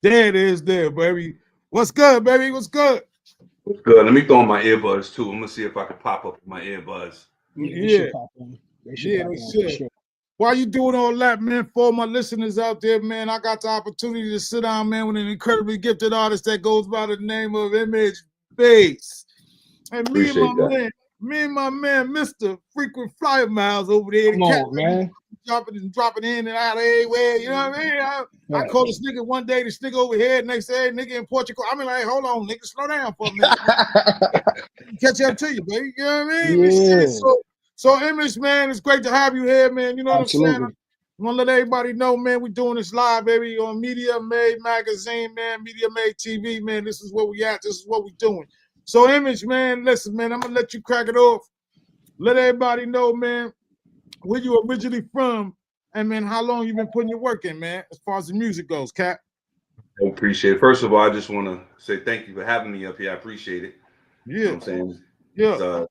There it is, there, baby. What's good, baby? What's good? What's good? Let me throw on my earbuds too. I'm gonna see if I can pop up with my earbuds. Mm, Yeah, they yeah, should pop on. They should yeah, pop they on for should. sure. While you doing all that, man, for my listeners out there, man, I got the opportunity to sit down, man, with an incredibly gifted artist that goes by the name of Image Bass. And Appreciate that. me and my man, Mr. Frequent Flyer Miles over there, the Come cat on, man. dropping in and out everywhere. You know what I mean? I Right. call this nigga one day, this nigga over here, next day, nigga in Portugal. I mean, like, hold on, nigga, slow down for a minute. Catch up to you, baby. You know what I mean? Yeah, So Image, man, it's great to have you here, man. You know what I'm saying? absolutely. I want to let everybody know, man, we're doing this live, baby, on Media Made Magazine, man, Media Made TV, man. This is where we at. This is what we're doing. So, Image, man, listen, man, I'm going to let you crack it off. Let everybody know, man, where you originally from and, man, how long you been putting your work in, man, as far as the music goes, Cap. I appreciate it. First of all, I just want to say thank you for having me up here. I appreciate it. You know Yeah, what I'm saying? yeah.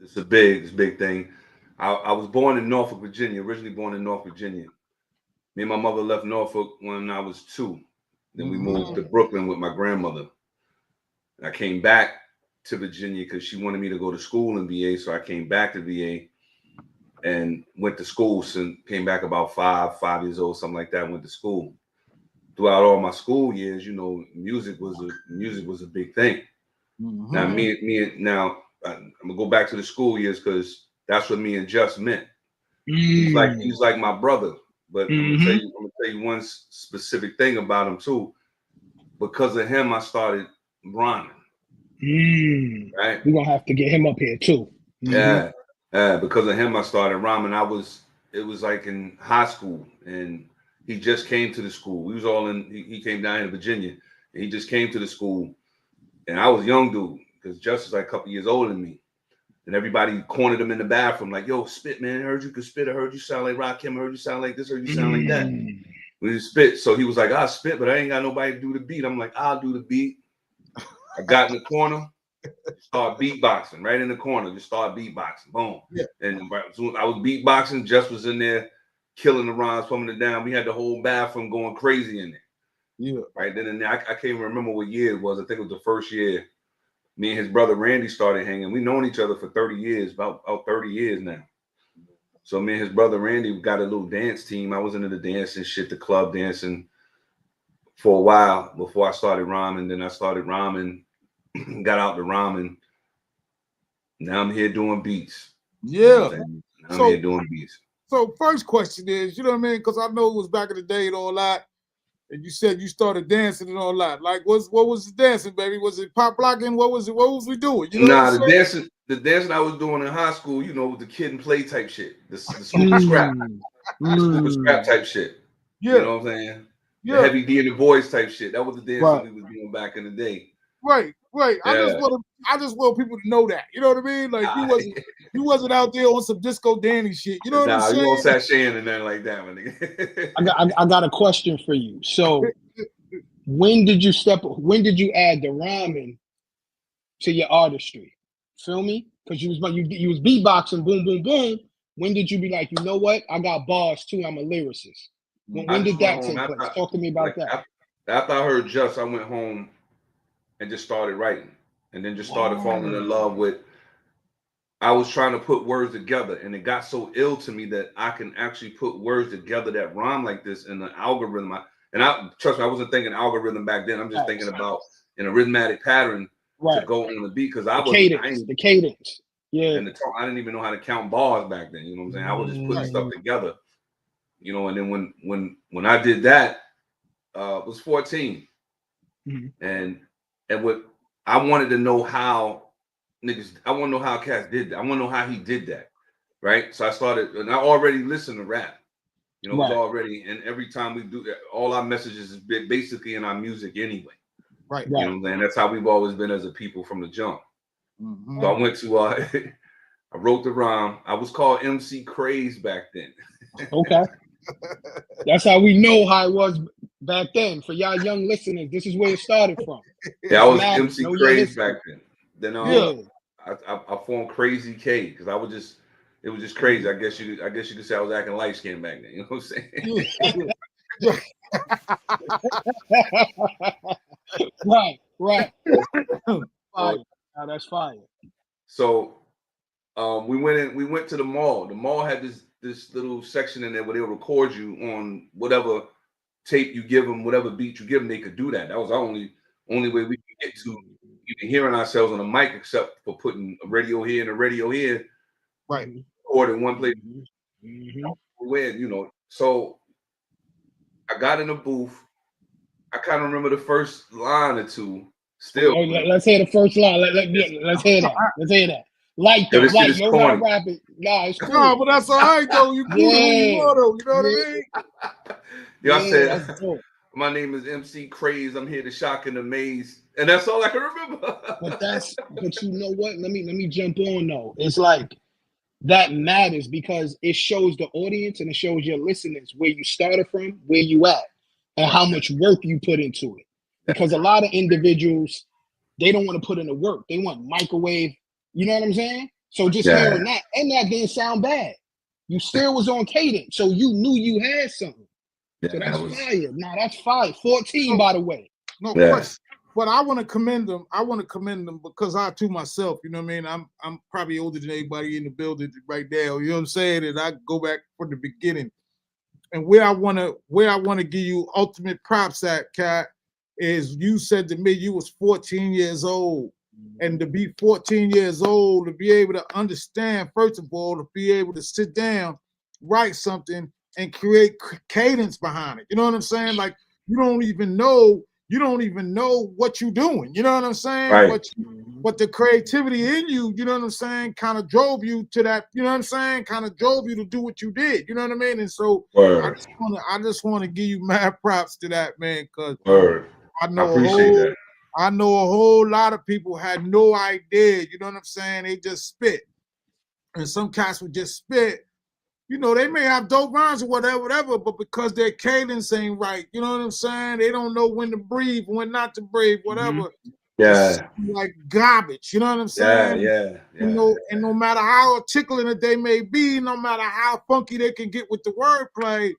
It's a big thing. I was born in Norfolk, Virginia, originally born in North Virginia. Me and my mother left Norfolk when I was 2. Then we moved to Brooklyn with my grandmother. I came back to Virginia because she wanted me to go to school in VA. So I came back to VA and went to school. And came back about 5 years old, something like that. Went to school. Throughout all my school years, you know, music was a big thing. Now I'm gonna go back to the school years because that's what me and Just meant. He's like my brother. But Mm-hmm. I'm gonna tell you one specific thing about him too. Because of him, I started rhyming. Right? We're gonna have to get him up here too. Mm-hmm. Yeah, yeah. Because of him, I started rhyming. It was like in high school, and he just came to the school. We was all in. He came down here to Virginia, and he just came to the school, and I was a young dude because Just is like a couple years older than me. And everybody cornered him in the bathroom, like, "Yo, spit, man! I heard you could spit. I heard you sound like Rakim. I heard you sound like this. I heard you sound like that." We just spit. So he was like, "I'll spit, but I ain't got nobody to do the beat." I'm like, "I'll do the beat." I got in the corner, start beatboxing right in the corner. Just start beatboxing, boom. Yeah. And I was beatboxing. Just was in there, killing the rhymes, pumping it down. We had the whole bathroom going crazy in there. Yeah. Right then and there, I can't even remember what year it was. I think it was the first year. Me and his brother Randy started hanging. We known each other for 30 years, about 30 years now. So me and his brother Randy got a little dance team. I was into the dancing shit, the club dancing for a while before I started rhyming. Then I started rhyming, got out the rhyming. Now I'm here doing beats. You know what Yeah. I'm saying? Now I'm So, here doing beats. so first question is, you know what I mean? Because I know it was back in the day and all that. And you said you started dancing and all that. Like, what was the dancing, baby? Was it pop blocking? What was it? What was we doing? You know what I'm Nah, saying? the dancing I was doing in high school, you know, with the kid and play type shit, the scoop and scrap, the scoop and scrap type shit. You Yeah, know what I'm saying? The yeah. heavy D and the boys type shit. That was the dancing Right. we was doing back in the day. Right, right. Yeah. I just want people to know that. You know what I mean? Like you wasn't out there on some disco dandy shit. You know what I'm Nah, you won't saying? sashaying and nothing like that, my nigga. I got a question for you. So when did you add the rhyming to your artistry? Feel me? Because you was beatboxing, boom, boom, boom. When did you be like, you know what? I got bars too. I'm a lyricist. I When just did went that home take place? after, Talk to me about like that. after I heard Just, I went home and just started writing, and then just started falling Wow. in love with. I was trying to put words together, and it got so ill to me that I can actually put words together that rhyme like this in an algorithm. And I trust me, I wasn't thinking algorithm back then. I'm just thinking about an arithmetic pattern to Right. go on the beat because The I cadence. ain't The cadence. Yeah. and I didn't even know how to count bars back then. You know what I'm saying? I was just putting stuff together. You know, and then when I did that, I was 14, Mhm. and what I wanted to know how niggas. I want to know how Cass did that. I want to know how he did that. Right. So I started, and I already listened to rap. You know, it was Right. already, and every time we do that, all our messages is basically in our music anyway. Right. You know Right. what I'm saying? That's how we've always been as a people from the jump. So Mhm. I went to, I wrote the rhyme. I was called MC Craze back then. Okay. That's how we know how it was back then. For y'all young listeners, this is where it started from. Yeah, I Just was imagine, MC know your Craze back history. then. Then Yeah. Yeah. I formed Crazy K because it was just crazy. I guess you could say I was acting light skinned back then. You know what I'm saying? Yeah. Right, right. Fire. Now that's fire. So we went to the mall. The mall had this little section in there where they'll record you on whatever tape you give them, whatever beat you give them, they could do that. That was our only way we could get to even hearing ourselves on the mic, except for putting a radio here and a radio here, Right. or in one place. Mm-hmm. When, you know, so I got in the booth. I kind of remember the first line or two. Still, Oh, let's hear the first line. Let's hear that. Let's hear that. Light Yo, though, this shit light. is No gotta corny. rap it. Nah, it's cool. No, but that's all right though. You cool to who you are though. You know what I mean? Y'all said, that's dope. my name is MC Craze. I'm here to shock and amaze, and that's all I can remember. But you know what? Let me jump on though. It's like that matters because it shows the audience and it shows your listeners where you started from, where you at, and how much work you put into it. Because a lot of individuals, they don't want to put in the work. They want microwave. You know what I'm saying? So just hearing that, and that didn't sound bad. You still was on cadence, so you knew you had something. So that's fire. Nah, that's fire. 14, by the way. No question. But I want to commend them. I want to commend them because I too myself, you know what I mean? I'm probably older than anybody in the building right now. You know what I'm saying? And I go back from the beginning. And where I wanna give you ultimate props at, Cat, is you said to me you was 14 years old. And to be 14 years old, to be able to understand, first of all, to be able to sit down, write something, and create cadence behind it. You know what I'm saying? Like you don't even know what you're doing. You know what I'm saying? Right. But the creativity in you, you know what I'm saying, kind of drove you to that, you know what I'm saying? Kind of drove you to do what you did. You know what I mean? And so I just want to give you mad props to that, man, because I know a whole lot of people had no idea, you know what I'm saying? They just spit. And some cats would just spit. You know, they may have dope rhymes or whatever, but because their cadence ain't right, you know what I'm saying? They don't know when to breathe, when not to breathe, whatever. Yeah. It's like garbage, you know what I'm saying? Yeah. You know, and no matter how articulate they may be, no matter how funky they can get with the wordplay,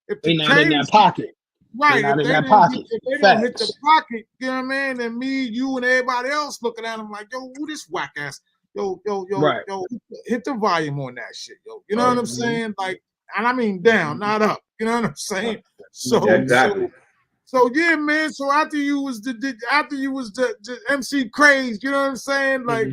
if the They not in that pocket. Right, if they don't hit the pocket, you know what I mean? Then me, you, and everybody else looking at them like, yo, who this whack ass? Yo, hit the volume on that shit, yo. You know what I'm saying? Like, and I mean down, not up. You know what I'm saying? So exactly. So yeah, man. So after you was the MC Craze, you know what I'm saying? Like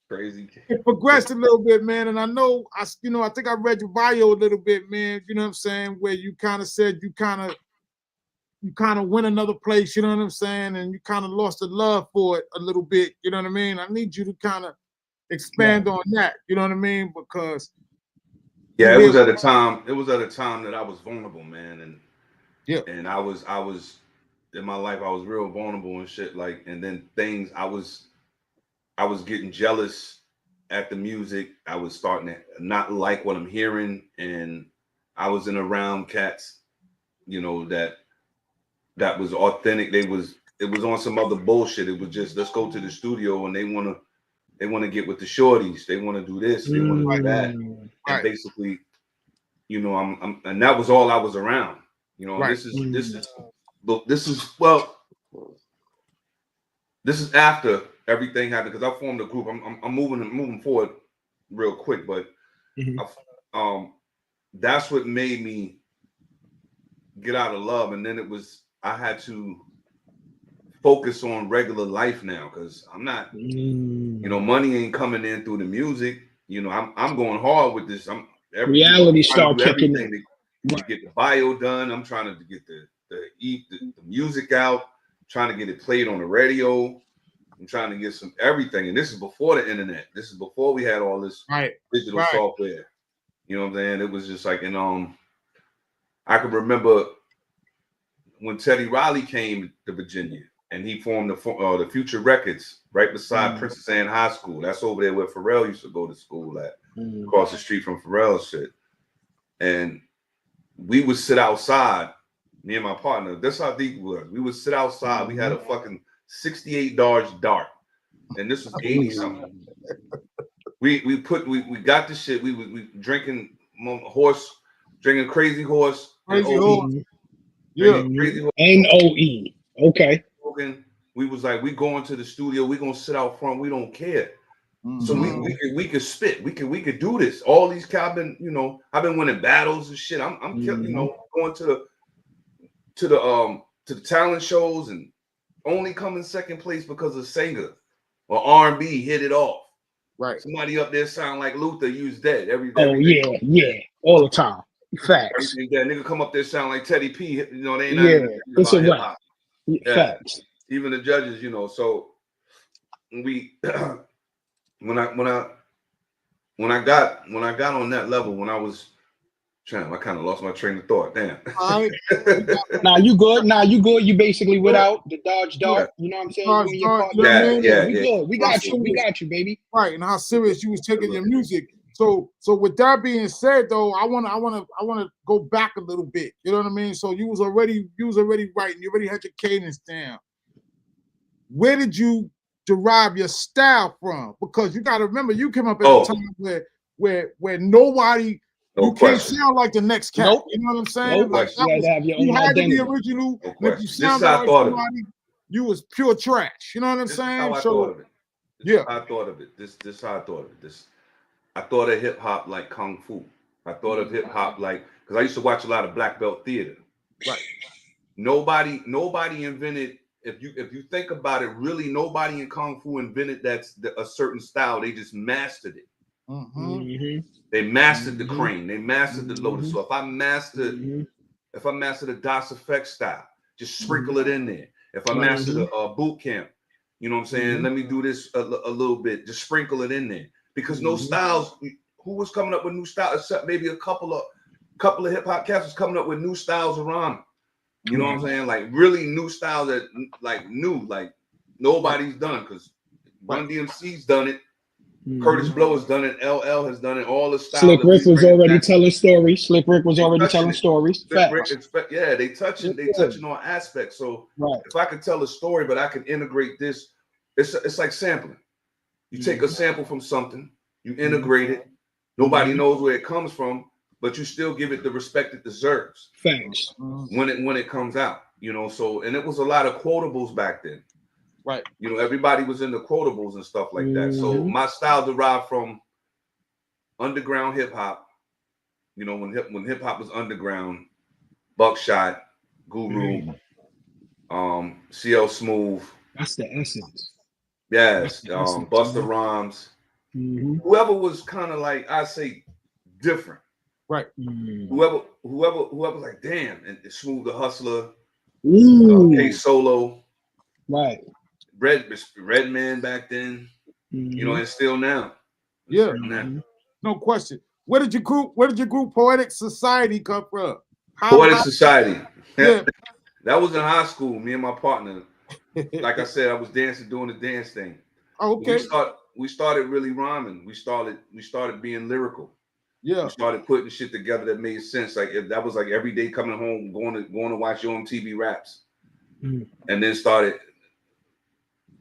crazy. It progressed a little bit, man. And I know I think I read your bio a little bit, man. You know what I'm saying? Where you kind of said you kind of went another place, you know what I'm saying? And you kind of lost the love for it a little bit, you know what I mean? I need you to kind of expand on that, you know what I mean? Because it was at a time that I was vulnerable, man. And I was in my life, I was real vulnerable and shit. Like, and then things I was getting jealous at the music. I was starting to not like what I'm hearing, and I was in around cats, you know, that was authentic. It was on some other bullshit. It was just, let's go to the studio, and they want to get with the shorties. They want to do this. They want to do that. And basically, you know, I'm and that was all I was around. You know, this is after everything happened, because I formed a group. I'm moving forward real quick, but that's what made me get out of love. And then I had to focus on regular life now, because I'm not, you know, money ain't coming in through the music. You know, I'm going hard with this. Reality start kicking in. To get the bio done. I'm trying to get the music out, trying to get it played on the radio. I'm trying to get some everything. And this is before the internet. This is before we had all this digital software. You know what I'm saying? It was just like, and I can remember when Teddy Riley came to Virginia, and he formed the Future Records right beside Princess Anne High School. That's over there where Pharrell used to go to school at, across the street from Pharrell's shit. And we would sit outside, me and my partner. That's how deep it was. We would sit outside. We had a fucking 68 Dodge Dart, and this was 80 something. We got the shit. We drinking horse drinking Crazy Horse. Crazy and Horse. OE. Yeah. Drinking Crazy Horse. NOE. Okay. We was like, we going to the studio. We gonna sit out front. We don't care. So we could spit. We could do this. All these cats, I've been winning battles and shit. I'm going to the talent shows and only coming second place because of singer or R&B hit it off. Right. Somebody up there sound like Luther, you was dead every yeah, all the time. Facts. That nigga come up there sound like Teddy P. They ain't not it's a hip-hop. Facts. Even the judges, so we when I got on that level, when I was I kind of lost my train of thought. Damn. Nah, you good. You basically without the dodge dart. You know what I'm saying? Yeah. We got you, baby. Right, and how serious you was taking your music. So with that being said, though, I wanna go back a little bit. You know what I mean? So you was already writing. You already had your cadence down. Where did you derive your style from? Because you got to remember, you came up at a time where nobody. You can't sound like the next cat. Nope. You know what I'm saying? Nope. Like you had to be original. No, if you sounded like somebody, you was pure trash. You know what I'm saying? How I thought of it. I thought of it. This how I thought of it. I thought of hip hop like kung fu. I thought of hip hop like, because I used to watch a lot of black belt theater. Right. Nobody invented. If you think about it, really nobody in kung fu invented a certain style. They just mastered it. They mastered the crane. They mastered the lotus. So if I mastered the DOS effect style, just sprinkle it in there. If I mastered a boot camp, you know what I'm saying? Let me do this a little bit. Just sprinkle it in there. Because no styles. Who was coming up with new styles? Except maybe a couple of hip hop cats was coming up with new styles around. You know what I'm saying? Like really new styles that like nobody's done. Because Run DMC's done it. Curtis Blow has done it. LL has done it. All the styles. Slick Rick was already telling stories. Facts. Yeah, they touching on aspects. So if I could tell a story, but I can integrate this, it's like sampling. You take a sample from something, you integrate it. Nobody knows where it comes from, but you still give it the respect it deserves. Thanks. When it comes out, So, and it was a lot of quotables back then. Right. Everybody was into quotables and stuff like that. So my style derived from underground hip hop. When hip hop was underground, Buckshot, Guru, CL Smooth. That's the essence. Yes, Busta Rhymes. Whoever was kind of like, I say, different. Right. Whoever was like, damn, and Smooth the Hustler, K Solo. Right. Redman back then, and still now. Yeah. No question. Where did your group Poetic Society come from? Poetic Society. Yeah. That was in high school. Me and my partner. Like I said, I was doing the dance thing. Oh, okay. We started really rhyming. We started being lyrical. Yeah. We started putting shit together that made sense. Like that was like every day coming home, going to watch your own TV raps, and then started.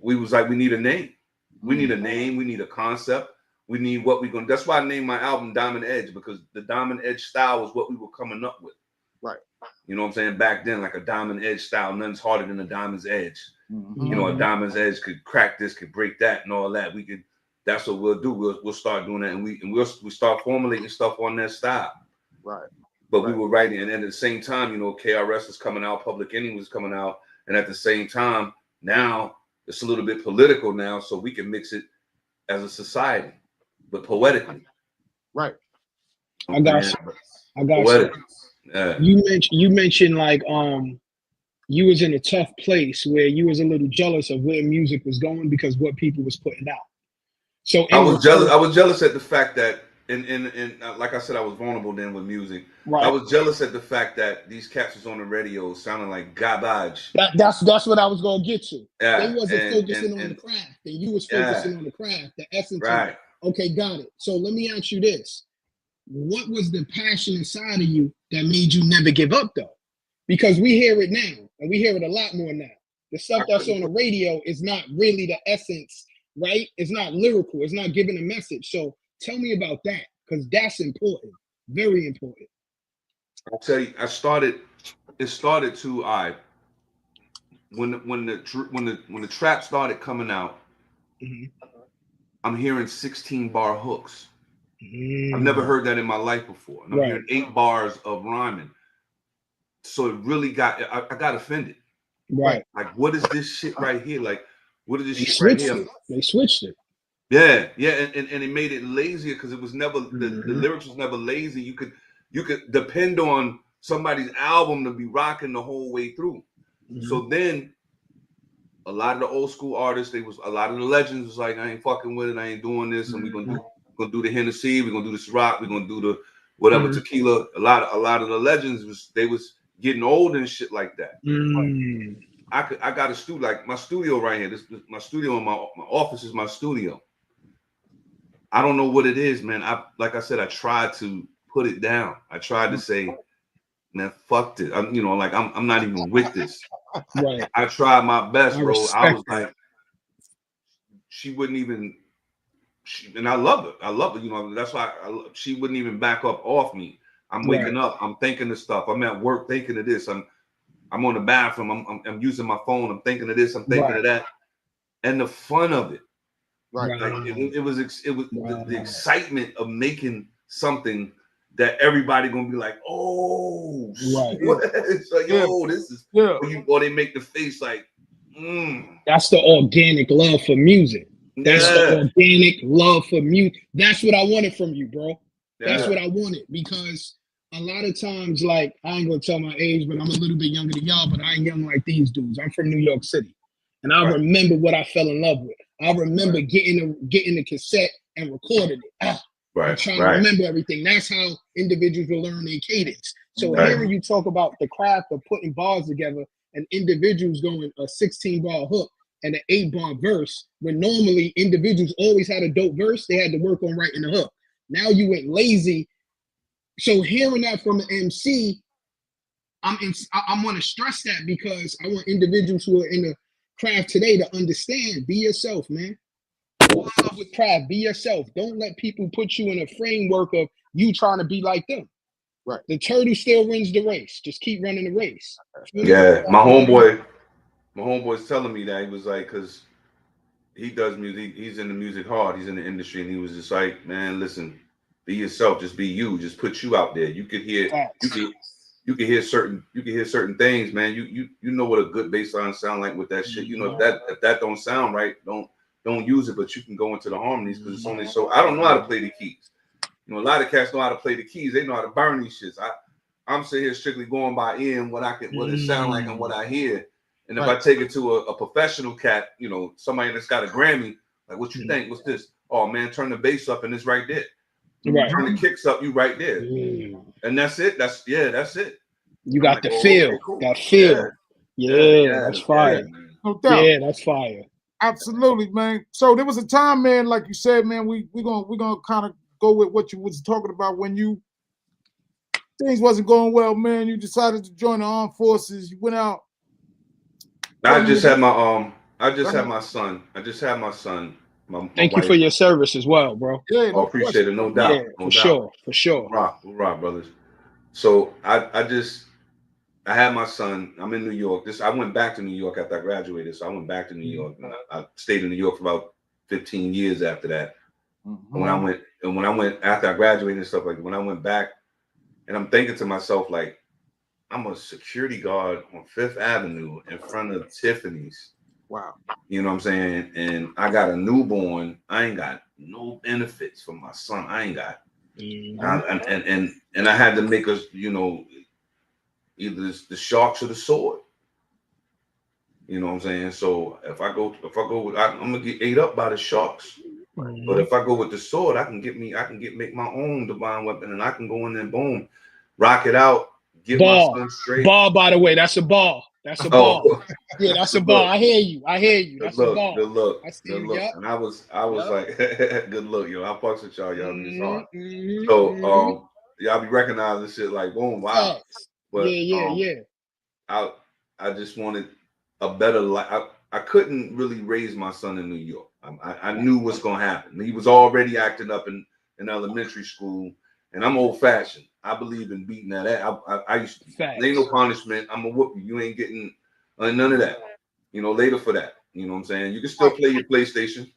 We was like, we need a name. We need a name. We need a concept. We need what we're going to. That's why I named my album Diamond Edge, because the Diamond Edge style was what we were coming up with. Right. You know what I'm saying? Back then, like a Diamond Edge style, nothing's harder than a Diamond's Edge. A Diamond's Edge could crack this, could break that, and all that. That's what we'll do. We'll start doing that, and we'll start formulating stuff on that style. Right. But we were writing, and at the same time, KRS was coming out, Public Enemy was coming out, and at the same time, now. It's a little bit political now, so we can mix it as a society, but poetically. Right. I got you. Yeah. You mentioned like you was in a tough place where you was a little jealous of where music was going because what people was putting out. So I was jealous. I was jealous at the fact that, and like I said, I was vulnerable then with music. Right. I was jealous at the fact that these cats was on the radio sounding like garbage. That's what I was gonna get to. Yeah, they wasn't focusing on the craft, and you was focusing on the craft, the essence. Right. Okay, got it. So let me ask you this: what was the passion inside of you that made you never give up, though? Because we hear it now, and we hear it a lot more now. The stuff that's on the radio is not really the essence, right? It's not lyrical. It's not giving a message. So tell me about that, because that's important, very important. I'll tell you, it started to when the trap started coming out, I'm hearing 16 bar hooks. I've never heard that in my life before. And I'm hearing 8 bars of rhyming. So it really I got offended. Right. Like, what is this shit right here? Like, what is this They shit right switched here? it. They switched it. Yeah, and it made it lazier because it was never the lyrics was never lazy. You could depend on somebody's album to be rocking the whole way through. So then a lot of the old school artists, a lot of the legends was like, I ain't fucking with it, I ain't doing this, and we're gonna do the Hennessy, we're gonna do the Ciroc, we're gonna do the whatever tequila. A lot of the legends was getting old and shit like that. I got a studio, like my studio right here. This my studio, and my office is my studio. I don't know what it is, man. Like I said, I tried to put it down. I tried to say, man, fuck this. I'm not even with this. Right. I tried my best, bro. I was that. like, she wouldn't even. And I love it. I love it. You know, that's why she wouldn't even back up off me. I'm waking up. I'm thinking of stuff. I'm at work thinking of this. I'm on the bathroom. I'm using my phone. I'm thinking of this. I'm thinking of that. And the fun of it. Right. Like it was the excitement of making something that everybody gonna be like, oh, it's like, yo, this is or they make the face like, That's the organic love for music. That's the organic love for music. That's what I wanted from you, bro. That's what I wanted, because a lot of times, like, I ain't gonna tell my age, but I'm a little bit younger than y'all, but I ain't young like these dudes. I'm from New York City, and I remember what I fell in love with. I remember getting the cassette and recording it. I'm trying to remember everything. That's how individuals will learn their cadence. So hearing you talk about the craft of putting bars together and individuals going a 16-bar hook and an 8-bar verse, when normally individuals always had a dope verse, they had to work on writing the hook. Now you went lazy. So hearing that from an MC, I'm going to stress that, because I want individuals who are in the craft today to understand. Be yourself, man. Fall in love with craft. Be yourself. Don't let people put you in a framework of you trying to be like them. Right. The turtle still wins the race. Just keep running the race. Yeah, my homeboy's telling me that. He was like, because he does music, he's in the music hard, he's in the industry, and he was just like, man, listen, be yourself, just be you, just put you out there. You could hear you can hear certain things, man. You know what a good bass line sound like with that shit. You know, if that don't sound right, don't use it, but you can go into the harmonies, because it's only so. I don't know how to play the keys. You know, a lot of cats know how to play the keys. They know how to burn these shits. I'm sitting here strictly going by ear and what it sound like and what I hear. And if I take it to a professional cat, you know, somebody that's got a Grammy, like, what you think? What's this? Oh man, turn the bass up and it's right there. Turn the kicks up, you right there. And that's it. That's it. You got the feel. Okay, cool. That feel. Yeah, that's fire. No doubt. Yeah, that's fire. Absolutely, man. So there was a time, man, like you said, man, we're gonna kind of go with what you was talking about when things wasn't going well, man. You decided to join the armed forces. You went out. I just had my son. Thank you for your service as well, bro. Yeah, no appreciate it, no doubt. Yeah, no doubt. For sure. Rock, brothers. So I had my son. I'm in New York. I went back to New York after I graduated. So I went back to New York. And I stayed in New York for about 15 years after that. When I went after I graduated and stuff, like when I went back, and I'm thinking to myself, like, I'm a security guard on 5th Avenue in front of Tiffany's. Wow. You know what I'm saying? And I got a newborn. I ain't got no benefits for my son. I ain't got. And I had to make us, you know, either the sharks or the sword. You know what I'm saying? So if I go with, I'm gonna get ate up by the sharks. But if I go with the sword, I can make my own divine weapon, and I can go in there, boom, rock it out, get my son straight. Ball, by the way, that's a ball. That's a ball. Yeah, that's a ball. I hear you. That's a ball. Good look. And I was like, good look, yo. I fucks with y'all. Y'all be hard. So y'all be recognizing shit like, boom, wow. But I just wanted a better life. I couldn't really raise my son in New York. I knew what's gonna happen. He was already acting up in elementary school, and I'm old fashioned. I believe in beating that ass. I used to. Facts. Ain't no punishment. I'm gonna whoop you. You ain't getting none of that. You know, later for that. You know what I'm saying? You can still play your PlayStation.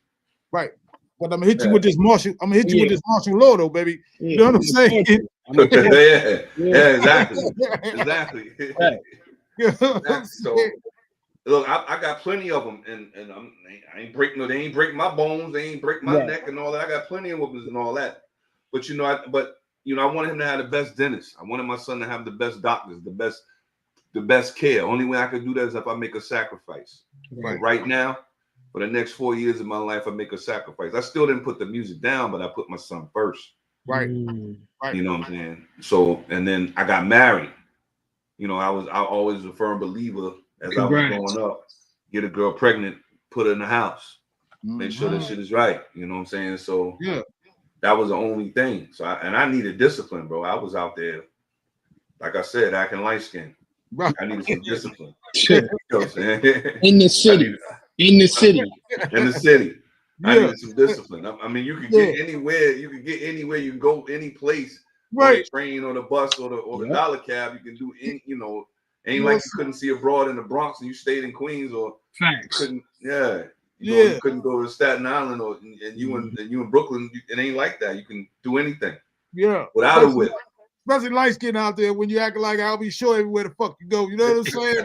Right. But I'm gonna hit you with this martial. I'm gonna hit you with this martial law, though, baby. You know what I'm saying? Yeah, exactly. Exactly. So look, I got plenty of them, and I ain't break no. They ain't break my bones. They ain't break my neck and all that. I got plenty of whoopings and all that. But you know, I wanted him to have the best dentist. I wanted my son to have the best doctors, the best care. Only way I could do that is if I make a sacrifice. Right now, for the next 4 years of my life, I make a sacrifice. I still didn't put the music down, but I put my son first. Right. You know what I'm saying? So, and then I got married. You know, I always a firm believer as I was growing up, get a girl pregnant, put her in the house, make sure that shit is right. You know what I'm saying? So that was the only thing. So I needed discipline, bro. I was out there, like I said, acting light skinned. I needed some discipline. You know what I'm saying? In the city. In the city. I needed some discipline. I mean, you could get anywhere. You could get anywhere. You can go any place. On the train or the bus or the dollar cab. You can do any, you know, ain't like you couldn't see abroad in the Bronx and you stayed in Queens or couldn't, you couldn't go to Staten Island or and you in Brooklyn. It ain't like that. You can do anything. Yeah. Without a whip. Especially light skin out there when you act like I'll be sure everywhere the fuck you go. You know what I'm saying?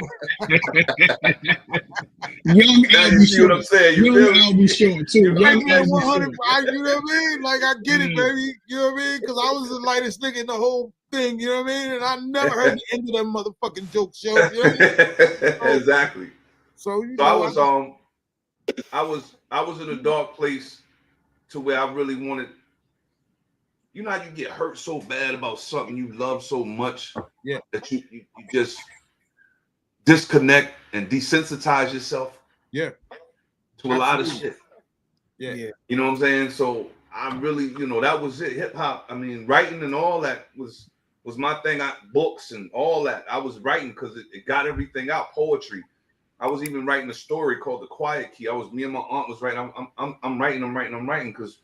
Young Albie see what I'm saying? You feel Albie Short too. Young Albie Short. You know what I mean? Like I get it, baby. You know what I mean? Because I was the lightest nigga in the whole thing. You know what I mean? And I never heard the end of that motherfucking joke show. You know what I mean? Exactly. So you know, I was in a dark place to where I really wanted. You know how you get hurt so bad about something you love so much that you just disconnect and desensitize yourself to a lot of shit. You know what I'm saying? So I really, you know, that was it. Hip hop, I mean, writing and all that was my thing. Books and all that. I was writing because it got everything out. Poetry. I was even writing a story called The Quiet Key. Me and my aunt was writing. I'm writing because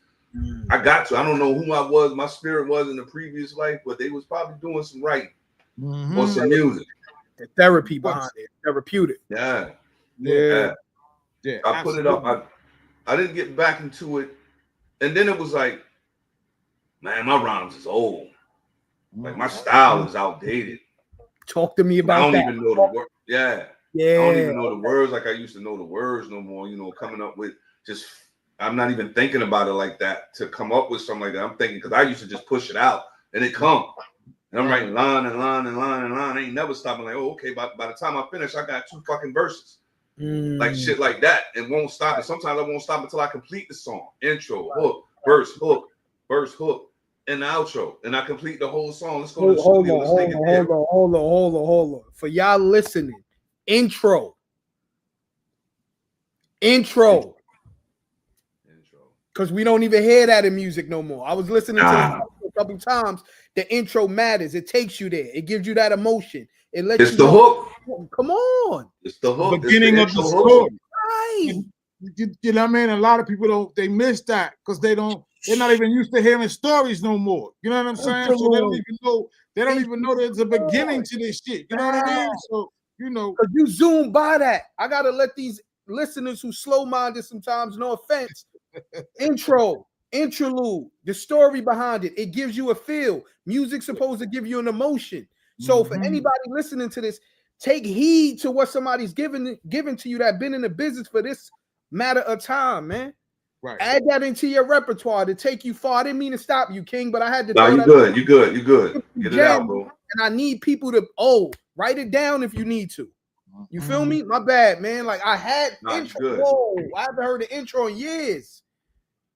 I got to. I don't know who I was. My spirit was in the previous life, but they was probably doing some writing or some music. The therapy behind it, therapeutic. Yeah. I put it up. I didn't get back into it, and then it was like, man, my rhymes is old. Like my style is outdated. Talk to me about that. I don't even know the word. I don't even know the words like I used to know the words no more. You know, coming up with just. I'm not even thinking about it like that to come up with something like that. I'm thinking because I used to just push it out and it come. And I'm writing line and line and line and line. I ain't never stopping. Like, oh, okay. By the time I finish, I got 2 fucking verses. Like shit like that. And won't stop. And sometimes I won't stop until I complete the song. Intro, hook, verse, hook, and the outro. And I complete the whole song. Let's go to the studio. Hold on. For y'all listening, intro. Because we don't even hear that in music no more. I was listening to it a couple times. The intro matters. It takes you there. It gives you that emotion. It lets it's the hook. Come on. It's the hook. Beginning of the story. Right. You know what I mean? A lot of people they miss that because they're not even used to hearing stories no more. You know what I'm saying? So they don't even know there's a beginning to this shit. You know what I mean? So you know, because you zoom by that. I gotta let these listeners who slow-minded sometimes, no offense. Intro, interlude, the story behind it. It gives you a feel. Music's supposed to give you an emotion. So for anybody listening to this, take heed to what somebody's given to you that been in the business for this matter of time, man. Right. Add that into your repertoire to take you far. I didn't mean to stop you, King, but I had to. No, you good. You good. Get it out, bro. And I need people to write it down if you need to. You feel me? My bad, man. Like I had intro. Good. Whoa, I haven't heard the intro in years.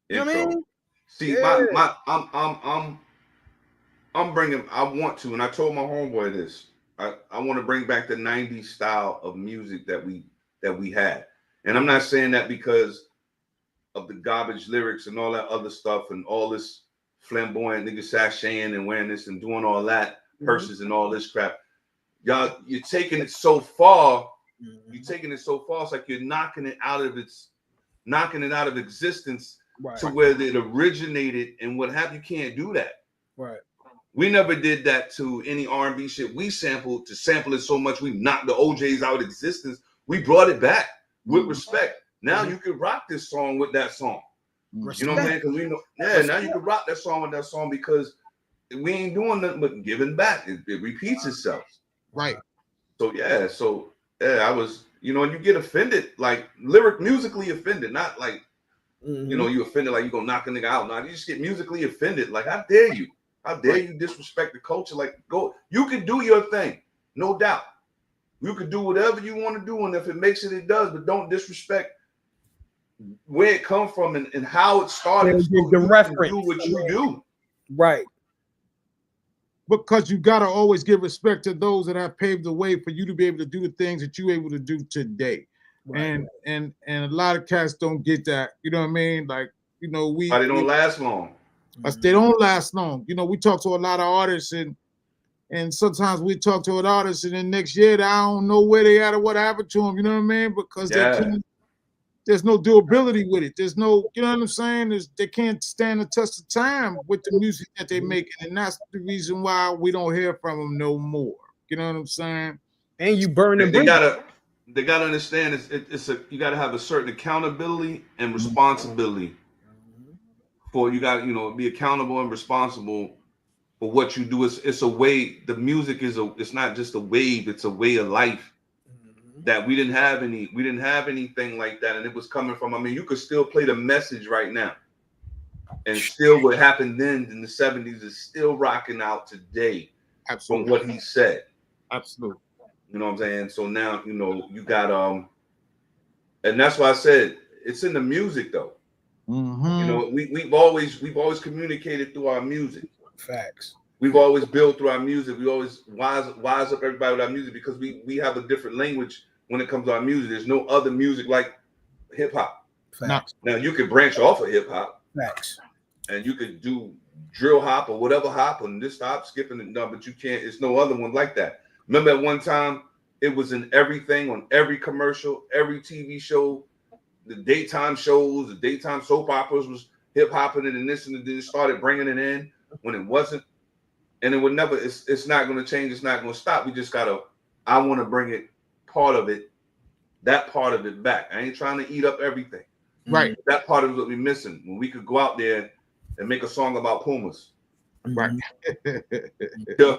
You know what I mean? See, I'm bringing. I want to, and I told my homeboy this. I want to bring back the '90s style of music that we had, and I'm not saying that because of the garbage lyrics and all that other stuff and all this flamboyant nigga sashaying and wearing this and doing all that purses and all this crap. Y'all, you're taking it so far. You're taking it so far. It's like you're knocking it out of existence to where it originated and what have you. Can't do that. Right. We never did that to any R&B shit. We sampled to sample it so much we knocked the OJs out of existence. We brought it back with respect. Now you can rock this song with that song. Respect. You know what I'm saying? Because we know, now you can rock that song with that song because we ain't doing nothing but giving back. It repeats itself. Right. So I was, you know, you get offended, like musically offended, not like, you know, you offended like you gonna knock a nigga out. Now you just get musically offended. Like, how dare you? How dare you disrespect the culture? Like, go, you can do your thing, no doubt. You can do whatever you want to do, and if it makes it, it does. But don't disrespect where it come from and how it started. So the reference. Do what you do. Right. Because you gotta always give respect to those that have paved the way for you to be able to do the things that you're able to do today. Right. And a lot of cats don't get that. You know what I mean? Like, you know, they don't last long. They don't last long. You know, we talk to a lot of artists, and sometimes we talk to an artist, and then next year I don't know where they at or what happened to them. You know what I mean? Because there's no durability with it. There's no, you know what I'm saying? They can't stand the test of time with the music that they making, and that's the reason why we don't hear from them no more. You know what I'm saying? And you burn them. They gotta understand you gotta have a certain accountability and responsibility for you got, you know, be accountable and responsible for what you do. It's a way. The music it's not just a wave, it's a way of life. That we didn't have anything like that, and it was coming from. I mean, you could still play the message right now, and still what happened then in the 70s is still rocking out today. Absolutely. From what he said. Absolutely. You know what I'm saying? So now, you know, you got and that's why I said it's in the music though. You know, we've always communicated through our music. Facts. We've always built through our music. We always wise up everybody with our music because we have a different language when it comes to our music. There's no other music like hip hop. Facts. Now you can branch off of hip hop. Facts. And you could do drill hop or whatever hop and this hop, skipping it, no, but you can't. It's no other one like that. Remember at one time it was in everything, on every commercial, every TV show, the daytime shows, the daytime soap operas was hip hopping it, and this and then started bringing it in when it wasn't. And it would never, it's not going to change. It's not going to stop. We just got to, I want to bring it, that part of it back. I ain't trying to eat up everything. Right. That part is what we're missing. When we could go out there and make a song about pumas. Right. Yeah.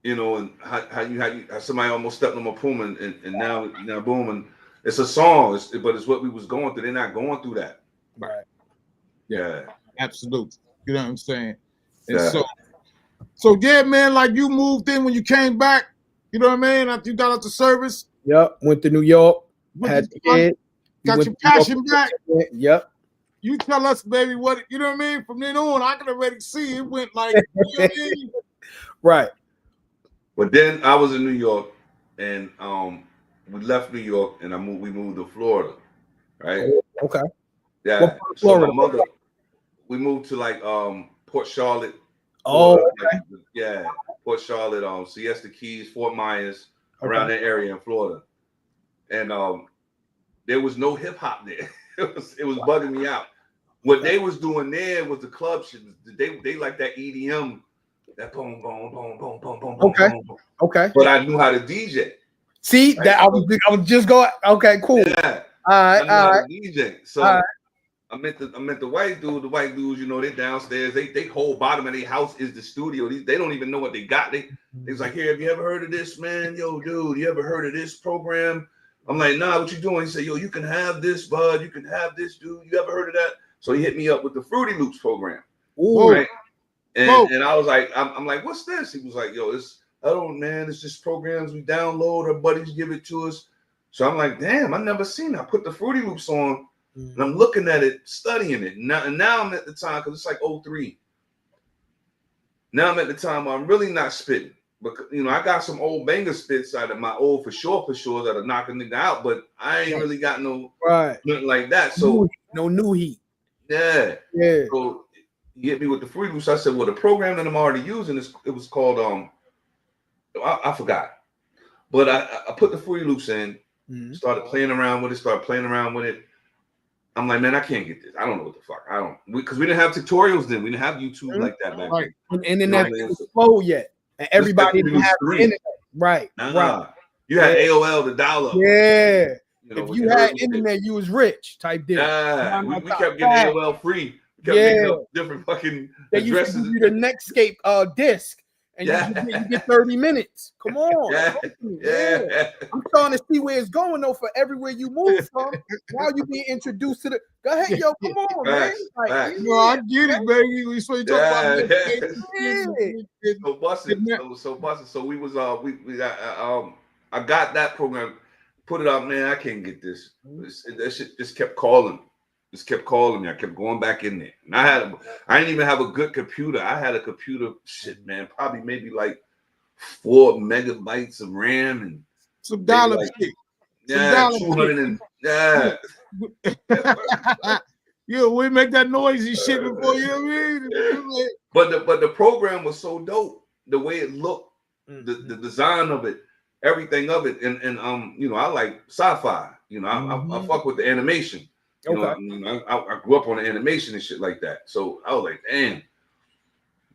You know, and how somebody almost stepped on my puma and now boom, and it's a song, but it's what we was going through. They're not going through that. Right. Yeah. Absolutely. You know what I'm saying? And so yeah, man, like you moved in when you came back, you know what I mean? After you got out the service. Yep. Went to New York. Had the kid. Got your passion back. Yep. You tell us, baby, what, you know what I mean? From then on, I can already see it went like, you know what I mean? Right. But then I was in New York, and we left New York, and we moved to Florida, right? Okay. Yeah. So my mother, we moved to like Port Charlotte. Oh, okay. Yeah, Port Charlotte, Siesta Keys, Fort Myers, around that area in Florida, and there was no hip hop there. It was bugging me out. What they was doing there was the club shit. They like that EDM, that boom, boom, boom, boom, boom, boom, okay, boom, boom. Okay. But I knew how to DJ. See right? That I was just going. Okay, cool. Yeah. All right. How to DJ. So. I met the white dude. The white dudes, you know, they downstairs. They whole bottom of their house is the studio. They don't even know what they got. They was like, here, have you ever heard of this, man? Yo, dude, you ever heard of this program? I'm like, nah, what you doing? He said, yo, you can have this, bud. You can have this, dude. You ever heard of that? So he hit me up with the Fruity Loops program. Ooh. Right? And I was like, I'm like, what's this? He was like, yo, it's just programs we download. Our buddies give it to us. So I'm like, damn, I never seen it. I put the Fruity Loops on. And I'm looking at it, studying it. Now I'm at the time, because it's like 03. Now I'm at the time where I'm really not spitting. But, you know, I got some old banger spits out of my old for sure that are knocking nigga out, but I ain't really got no nothing like that. So no new heat. Yeah. So you hit me with the Fruity Loops. I said, well, the program that I'm already using it was called I forgot. But I put the Fruity Loops in, started playing around with it, I'm like, man, I can't get this. I don't know what the fuck. I don't, because we didn't have tutorials then. We didn't have YouTube like that back then. And internet was slow yet, and everybody didn't have the internet. Right, right. You had AOL to dial up. Yeah. You know, if you had internet, you was rich type deal. Yeah, we kept getting AOL free. We kept getting up different fucking addresses. They used to give you the Netscape disc. And you get 30 minutes. Come on. Yeah. I'm starting to see where it's going though for everywhere you move from. Now you being introduced to the go ahead, yo. Come on, man. Like, I get it, baby. We so you talk about so busted. So we was I got that program, put it up, man. I can't get this. That shit just kept calling. Just kept calling me. I kept going back in there. And I didn't even have a good computer. I had a computer, shit, man, probably maybe like 4 megabytes of RAM and some dollar shit. Yeah, 200 and yeah. Yeah, we make that noisy shit before you know what I mean? But the program was so dope. The way it looked, the design of it, everything of it, and you know, I like sci-fi. You know, I fuck with the animation. You know, I grew up on the animation and shit like that. So I was like, damn.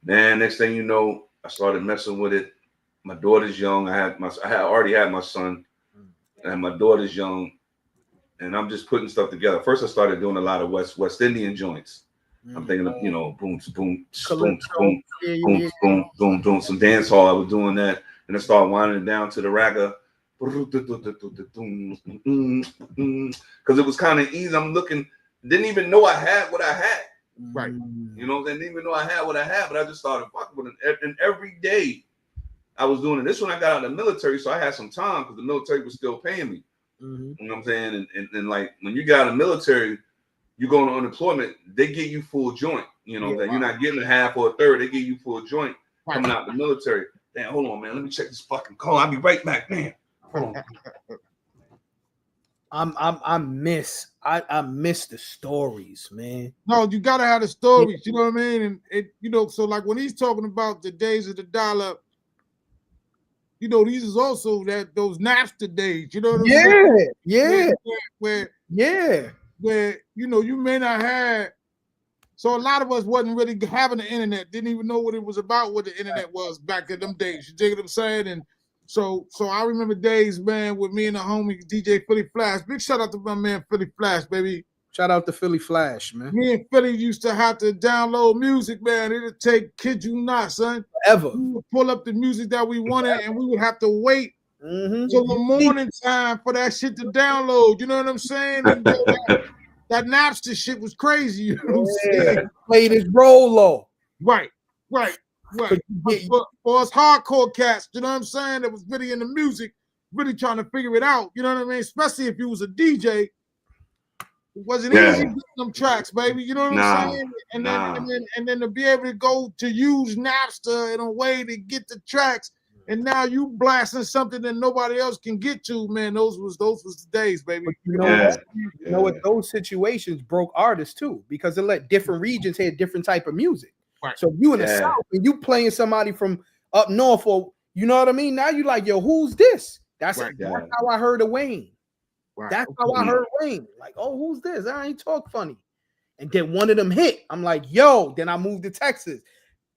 Man, next thing you know, I started messing with it. My daughter's young. I already had my son, and my daughter's young. And I'm just putting stuff together. First, I started doing a lot of West Indian joints. I'm thinking of, you know, boom, boom, boom, boom, boom, boom, boom, boom, some dance hall. I was doing that. And I started winding it down to the ragga. Because it was kind of easy. I'm looking, didn't even know I had what I had. Right. You know, didn't even know I had what I had, but I just started fucking with it. And every day I was doing it. This when I got out of the military, so I had some time because the military was still paying me. You know what I'm saying? And like when you got out of the military, you go on unemployment, they give you full joint. You know, that you're not getting a half or a third, they give you full joint coming out of the military. Damn, hold on, man. Let me check this fucking call. I'll be right back, man. I miss the stories, man. No, you gotta have the stories, you know what I mean? And it, you know, so like when he's talking about the days of the dollar, you know, these is also those Napster days, you know what I'm saying? Where you know you may not have. So a lot of us wasn't really having the internet, didn't even know what it was about, what the internet was back in them days. You dig what I'm saying? And so I remember days, man, with me and the homie DJ Philly Flash. Big shout out to my man Philly Flash, baby. Shout out to Philly Flash, man. Me and Philly used to have to download music, man. It'd take, kid you not, son. Ever. We would pull up the music that we wanted, and we would have to wait till the morning time for that shit to download. You know what I'm saying? And, that Napster shit was crazy. You know what I'm saying? Played his Rolo. Right. For us hardcore cats, you know what I'm saying? That was really in the music, really trying to figure it out. You know what I mean? Especially if you was a DJ. It wasn't easy getting them tracks, baby. You know what I'm saying? And then to be able to go to use Napster in a way to get the tracks, and now you blasting something that nobody else can get to, man. Those was the days, baby. But you know what? Those situations broke artists too, because it let different regions have different type of music. Right. So if you in the South and you playing somebody from up north, or you know what I mean? Now you like, yo, who's this? That's how I heard of Wayne. Right. That's how I heard Wayne. Like, oh, who's this? I ain't talk funny. And then one of them hit. I'm like, yo, then I moved to Texas.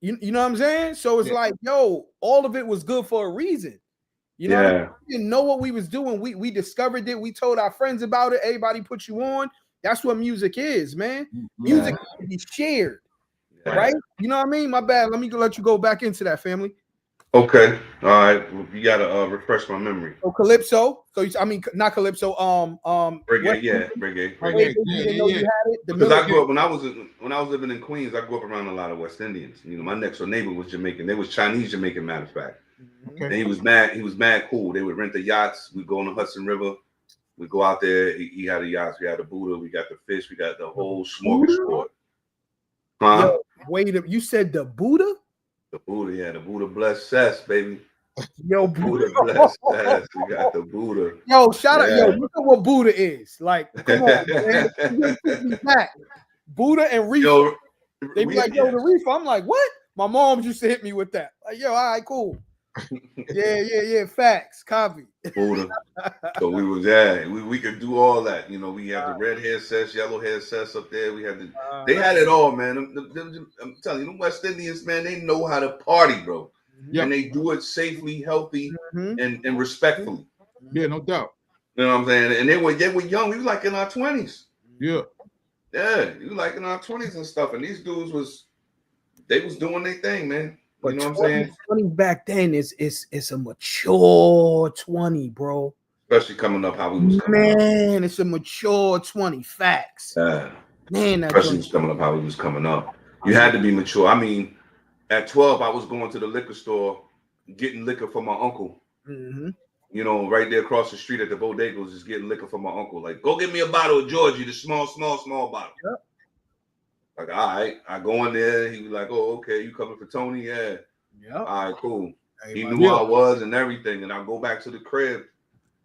You know what I'm saying? So it's like, yo, all of it was good for a reason. You know, what I mean? We didn't know what we was doing. We discovered it. We told our friends about it. Everybody put you on. That's what music is, man. Music can be shared. Right? You know what I mean? My bad. Let me let you go back into that, family. Okay. All right. Well, you gotta refresh my memory. So Calypso. So I mean, not Calypso. Reggae. Reggae. Because I grew up when I was living in Queens. I grew up around a lot of West Indians. You know, my next door neighbor was Jamaican. They was Chinese Jamaican, matter of fact. And he was mad cool. They would rent the yachts. We'd go on the Hudson River. We'd go out there. He had a yacht. We had the Buddha. We got the fish. We got the whole smorgasbord. Huh? Yo, wait, you said the Buddha? The Buddha, yeah, the Buddha bless cess, baby. Yo, Buddha bless cess. We got the Buddha. Yo, shout out, yo, look at what Buddha is. Like, come on, man. Buddha and reefer. Yo, they be like, yo, the reefer. I'm like, what? My mom used to hit me with that. Like, yo, all right, cool. Yeah. Facts. Copy. Buddha. So we was we could do all that. You know, we had the red hair sets, yellow hair sets up there. We had they had it all, man. I'm telling you, the West Indians, man, they know how to party, bro. Yep. And they do it safely, healthy, Mhm. and respectfully. Yeah, no doubt. You know what I'm saying? And they were young. We was like in our 20s. Yeah. Yeah, we was like in our 20s and stuff. And these dudes they was doing their thing, man. You But know what I'm saying? 20 back then is a mature 20, bro. Especially coming up how we was coming up. Man, it's a mature 20. Facts. Yeah. Man, that Especially joint. was coming up how we was coming up. You had to be mature. I mean, at 12, I was going to the liquor store getting liquor for my uncle. Mhm. You know, right there across the street at the bodegas, just getting liquor for my uncle. Like, go get me a bottle of Georgie, the small bottle. Yep. Like, all right. I go in there. He was like, oh, okay. You coming for Tony? Yeah. Yep. All right, cool. He Everybody- knew who I was and everything. And I go back to the crib.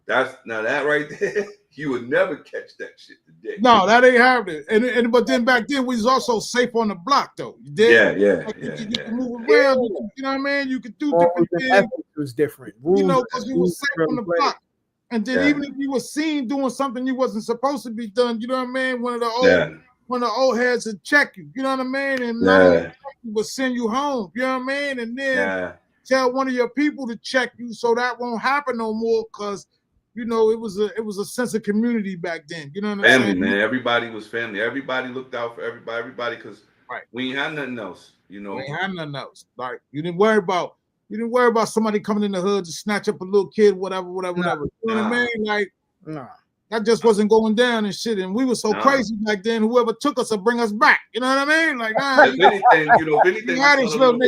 That right there, you would never catch that shit today. No, that ain't happening. And but then back then we was also safe on the block though. You did? Yeah. Like, you could move around. You know what I mean? You could do different things. Ethics was different. You know, Rules- because you were safe on the really block. And then Yeah. even if you were seen doing something you wasn't supposed to be done, you know what I mean? One of the old heads would check you. You know what I mean? And not only check you, but send you home. You know what I mean? And then tell one of your people to check you so that won't happen no more. Because you know it was a sense of community back then. You know what I'm Family, saying? man. Everybody was family. Everybody looked out for everybody because we ain't had nothing else. You know, we ain't had nothing else. Like you didn't worry about somebody coming in the hood to snatch up a little kid, whatever. You know what I mean? Like, that just wasn't going down and shit. And we were so crazy back then. Whoever took us would bring us back. You know what I mean? Like, if anything, had us little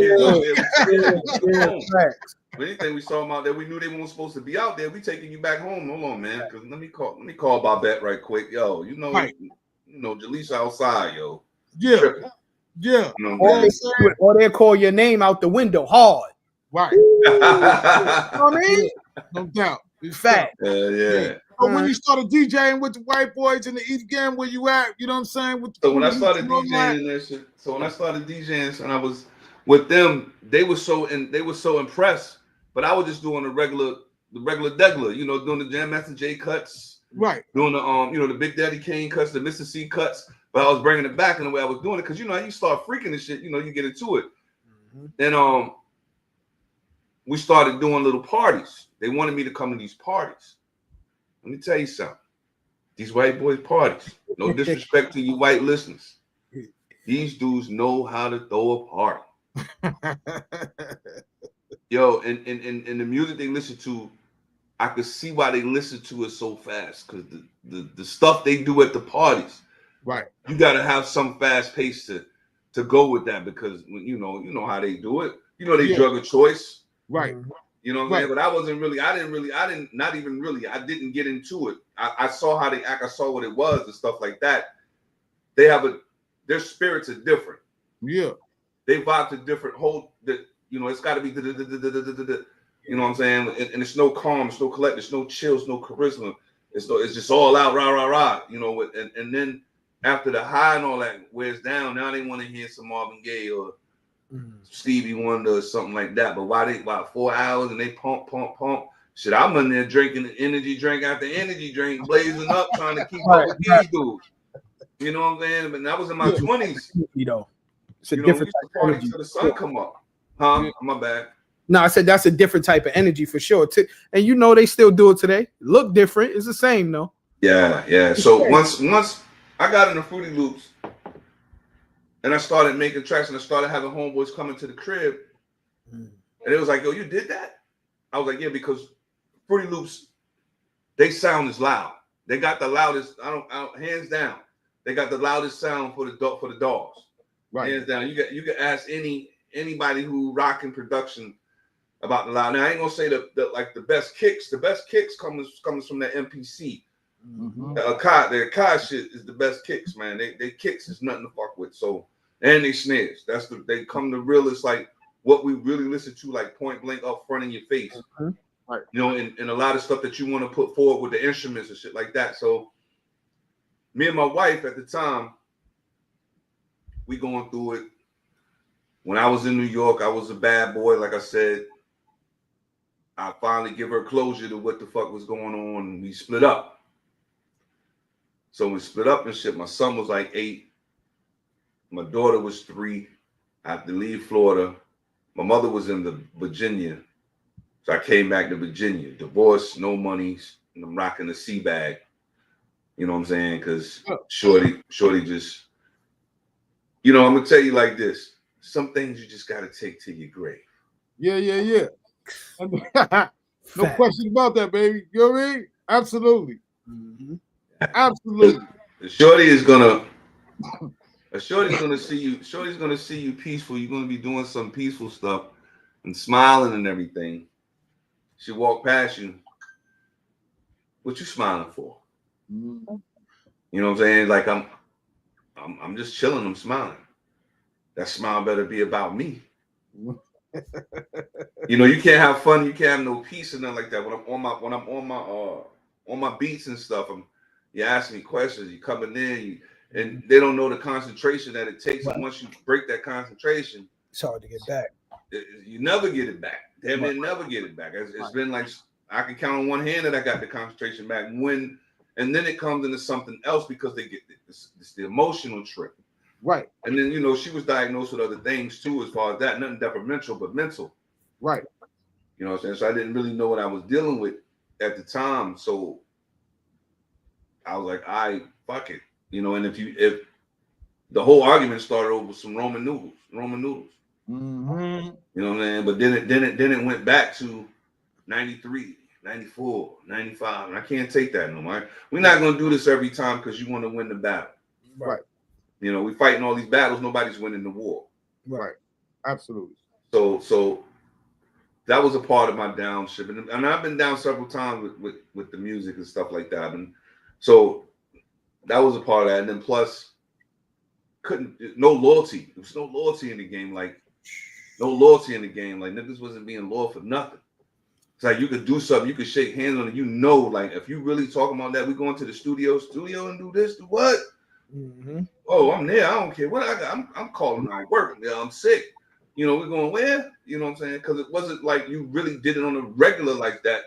if anything, we saw them out there. We knew they weren't supposed to be out there. We taking you back home. Hold on, man. Because let me call Babette right quick. Yo, you know, Jaleesa outside, yo. Yeah. Tripping. Yeah. You know what I'm saying? Or they call your name out the window hard. Right. You know what I mean? No doubt. It's fact. Yeah. So when you started DJing with the white boys in the East Game, where you at? You know what I'm saying? So when I started DJing and that shit, and I was with them, they were so impressed. But I was just doing the regular degular, you know, doing the Jam Master J cuts, right? Doing the the Big Daddy Kane cuts, the Mr. C cuts. But I was bringing it back in the way I was doing it because you know you start freaking and shit, you know, you get into it. And we started doing little parties. They wanted me to come to these parties. Let me tell you something. These white boys parties. No disrespect to you white listeners. These dudes know how to throw a party. Yo, and the music they listen to, I could see why they listen to it so fast because the stuff they do at the parties. Right. You gotta have some fast pace to go with that because you know how they do it. You know they drug of choice. Right. You know what I'm saying? But I didn't get into it. I saw how they act, I saw what it was and stuff like that. Their spirits are different. Yeah. They vibe to different it's gotta be you know what I'm saying? And it's no calm, it's no collect, it's no chill, it's no charisma. It's just all out, rah, you know, and then after the high and all that wears down, now they want to hear some Marvin Gaye or Stevie Wonder or something like that. But why 4 hours and they pump? Shit, I'm in there drinking the energy drink after energy drink, blazing up, trying to keep up with these dudes. You know what I'm saying? But that was in my 20s. You know, it's a we different used to party till the sun come up. Huh? My bad. No, I said that's a different type of energy for sure. And you know they still do it today. Look different. It's the same though. Yeah. So once I got in the Fruity Loops and I started making tracks and I started having homeboys coming to the crib and it was like, yo, you did that? I was like, yeah, because Fruity Loops, they sound is loud. They got the loudest, hands down. They got the loudest sound for the dogs. Right. Hands down. You can ask anybody who rocking production about the loud. Now I ain't gonna say the best kicks. The best kicks comes from the MPC. The Akai shit is the best kicks, man. They kicks is nothing to fuck with. So and they snares. They come the realest, like what we really listen to, like point blank up front in your face. Right. You know, and a lot of stuff that you want to put forward with the instruments and shit like that. So me and my wife at the time, we going through it. When I was in New York, I was a bad boy, like I said. I finally give her closure to what the fuck was going on, and we split up. So we split up and shit. My son was like 8. My daughter was 3. I had to leave Florida. My mother was in the Virginia. So I came back to Virginia. Divorced, no money, and I'm rocking the sea bag. You know what I'm saying? Because Shorty just, you know, I'm gonna tell you like this. Some things you just gotta take to your grave. Yeah. No question about that, baby. You know what I mean? Absolutely. Absolutely. Shorty's gonna see you. Shorty's gonna see you peaceful. You're gonna be doing some peaceful stuff and smiling and everything. She walk past you. What you smiling for? You know what I'm saying? Like I'm just chilling. I'm smiling. That smile better be about me. You know, you can't have fun. You can't have no peace and nothing like that. When I'm on my beats and stuff, you ask me questions. You coming in, and they don't know the concentration that it takes. And once you break that concentration, it's hard to get back. You never get it back. Damn near never get it back. It's been like I can count on one hand that I got the concentration back. And then it comes into something else because they get it's the emotional trip. Right. And then, you know, she was diagnosed with other things too, as far as that, nothing detrimental, but mental. Right. You know what I'm saying? So I didn't really know what I was dealing with at the time. So I was like, fuck it. You know, and if the whole argument started over some Roman noodles. Mm-hmm. You know what I'm saying? But then it went back to 93, 94, 95. And I can't take that no more. We're not gonna do this every time because you want to win the battle. Right. You know, we fighting all these battles, nobody's winning the war. Right. Absolutely. So that was a part of my downship. And I've been down several times with the music and stuff like that. And so that was a part of that. And then plus no loyalty. There was no loyalty in the game. Like niggas wasn't being loyal for nothing. It's like you could do something, you could shake hands on it. You know, like if you really talking about that, we going to the studio and do this, do what? Mm-hmm. Oh, I'm there. I don't care what I got. I'm calling out work. Yeah, I'm sick. You know, we're going where? You know what I'm saying? Because it wasn't like you really did it on a regular like that.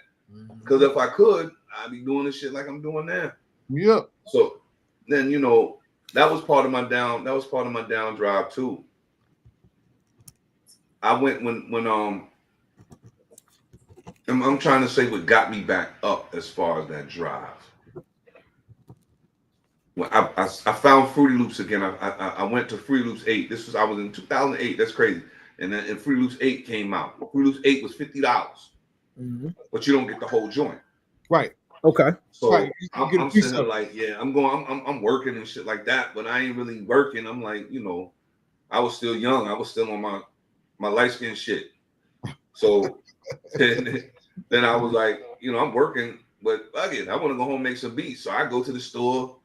Because if I could, I'd be doing this shit like I'm doing now. Yeah. So then, you know, that was part of my down. That was part of my down drive too. I went when I'm trying to say what got me back up as far as that drive. When I found Fruity Loops again. I went to Fruity Loops 8. I was in 2008. That's crazy. And then Fruity Loops 8 came out. Fruity Loops 8 was $50, but you don't get the whole joint. Right. Okay. So right. I'm sitting there like, yeah, I'm working and shit like that, but I ain't really working. I'm like, you know, I was still young. I was still on my light skin shit. So then I was like, you know, I'm working, but again, I want to go home and make some beats. So I go to the store.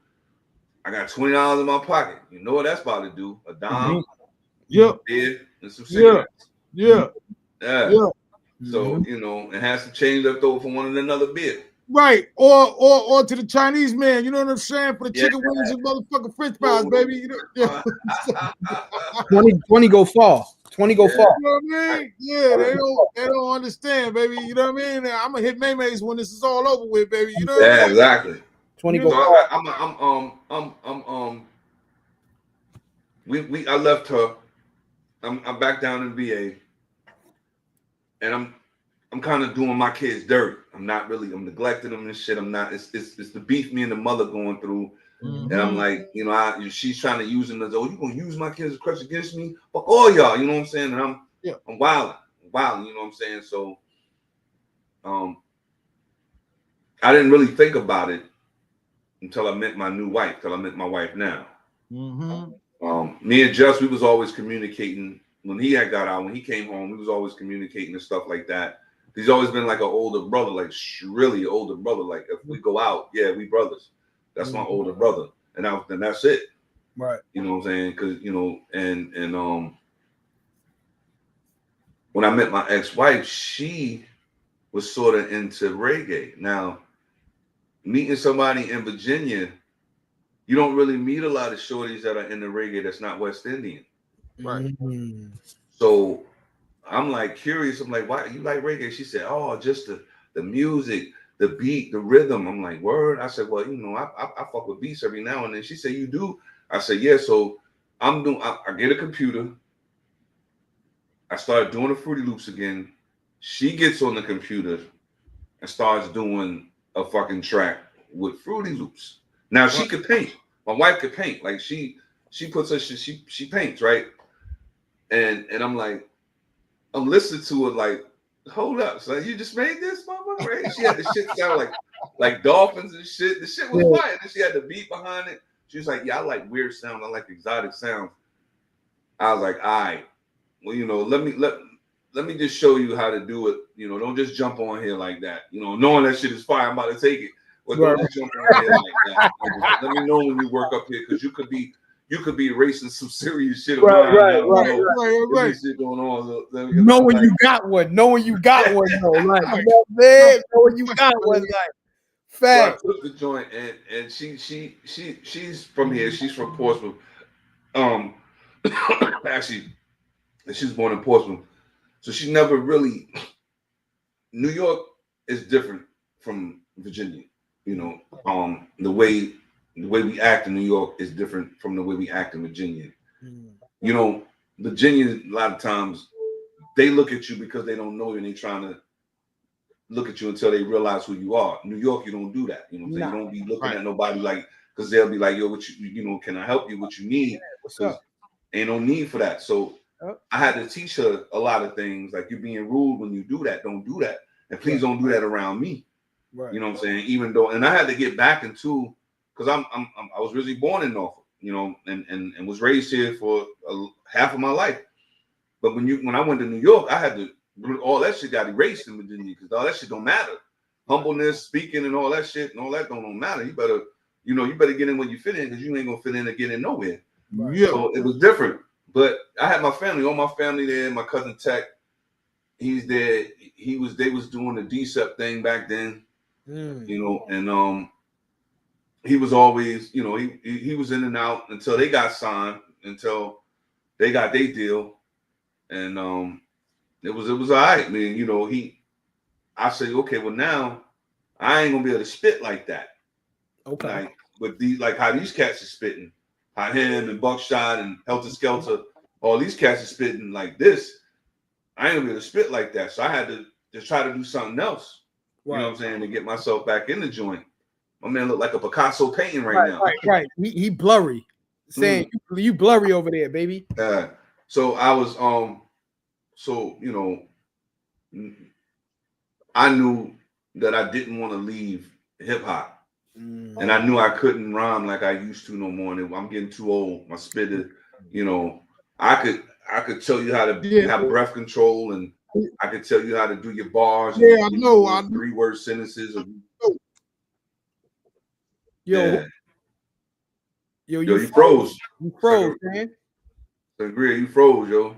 I got $20 in my pocket. You know what that's about to do? A dime, beer, and some cigarettes. Yeah. So, you know, it has to change left over for one another beer. Right. Or to the Chinese man, you know what I'm saying? For the chicken wings and motherfucking French fries, baby. You know? 20 go far. 20 go far. You know what I mean? Yeah, they don't understand, baby. You know what I mean? I'm gonna hit Maymay's when this is all over with, baby. You know what I mean? Exactly. 20 so go I left her. I'm back down in VA, and I'm kind of doing my kids dirty. I'm neglecting them and shit. It's the beef me and the mother going through. And I'm like, you know, she's trying to use them as, oh, you gonna use my kids as a crutch against me? Fuck all y'all, you know what I'm saying? And I'm wilding, you know what I'm saying? So I didn't really think about it until I met my new wife, till I met my wife now. Me and Just, we was always communicating. When he had got out, when he came home, we was always communicating and stuff like that. He's always been like an older brother, like really older brother. Like if we go out, yeah, we brothers. That's my older brother, and that's it. Right. You know what I'm saying? Because you know, and when I met my ex-wife, she was sort of into reggae. Now, meeting somebody in Virginia, you don't really meet a lot of shorties that are into reggae that's not West Indian. Right. So I'm like curious. I'm like, why you like reggae? She said, oh, just the music, the beat, the rhythm. I'm like, word. I said, well, you know, I fuck with beats every now and then. She said, you do? I said, yeah. So I get a computer. I started doing the Fruity Loops again. She gets on the computer and starts doing a fucking track with Fruity Loops. Now she could paint. My wife could paint. Like she puts her she paints, right? And I'm like, I'm listening to it like, hold up, so you just made this motherfucker, right? She had the shit sound like dolphins and shit. The shit was fire. And she had the beat behind it. She was like, yeah, I like weird sounds. I like exotic sounds. I was like, all right, well, you know, let me just show you how to do it. You know, don't just jump on here like that. You know, knowing that shit is fire, I'm about to take it. But don't just jump on here like that. Let me know when you work up here, because you could be erasing some serious shit. Right. Shit going on. So, Knowing you got one, knowing you got one, though. Like, you know what I'm saying? Knowing you got one, like, fact. So I took the joint, and she's from here. She's from Portsmouth. Actually, she was born in Portsmouth, so she never really. New York is different from Virginia. You know, the way we act in New York is different from the way we act in Virginia. You know, Virginia, a lot of times they look at you because they don't know you and they're trying to look at you until they realize who you are. New York, you don't do that. You know what I'm saying? You don't be looking at nobody like, because they'll be like, yo, what you know, can I help you? What you need? Because ain't no need for that. So I had to teach her a lot of things, like, you're being rude when you do that. Don't do that. And please don't do that around me. Right. You know what I'm saying? Even though, and I had to get back into, because I was originally born in Norfolk, you know, and was raised here for half of my life. But when I went to New York, I had to, all that shit got erased in Virginia, because all that shit don't matter. Humbleness, speaking, and all that shit, and all that don't matter. You better get in when you fit in, because you ain't gonna fit in or get in nowhere. Right. Yeah. So it was different. But I had my family, all my family there. My cousin Tech, he's there. They was doing the DCEP thing back then. You know, and he was always, you know, he was in and out until they got signed, until they got their deal, and it was all right, man. You know, I said, okay, well, now I ain't gonna be able to spit like that. Okay. Like how these cats are spitting, how him and Buckshot and Helter Skelter, all these cats are spitting like this. I ain't gonna be able to spit like that, so I had to just try to do something else. Right. You know what I'm saying? To get myself back in the joint. My man look like a Picasso painting right now. Right. He blurry. Saying you blurry over there, baby. So I was so you know, I knew that I didn't want to leave hip hop, and I knew I couldn't rhyme like I used to no more. And I'm getting too old. My spit is, you know, I could tell you how to have breath control, and I could tell you how to do your bars. Yeah, I know. 3-word sentences. Yo, you froze. You froze, man. Agree, you froze, yo.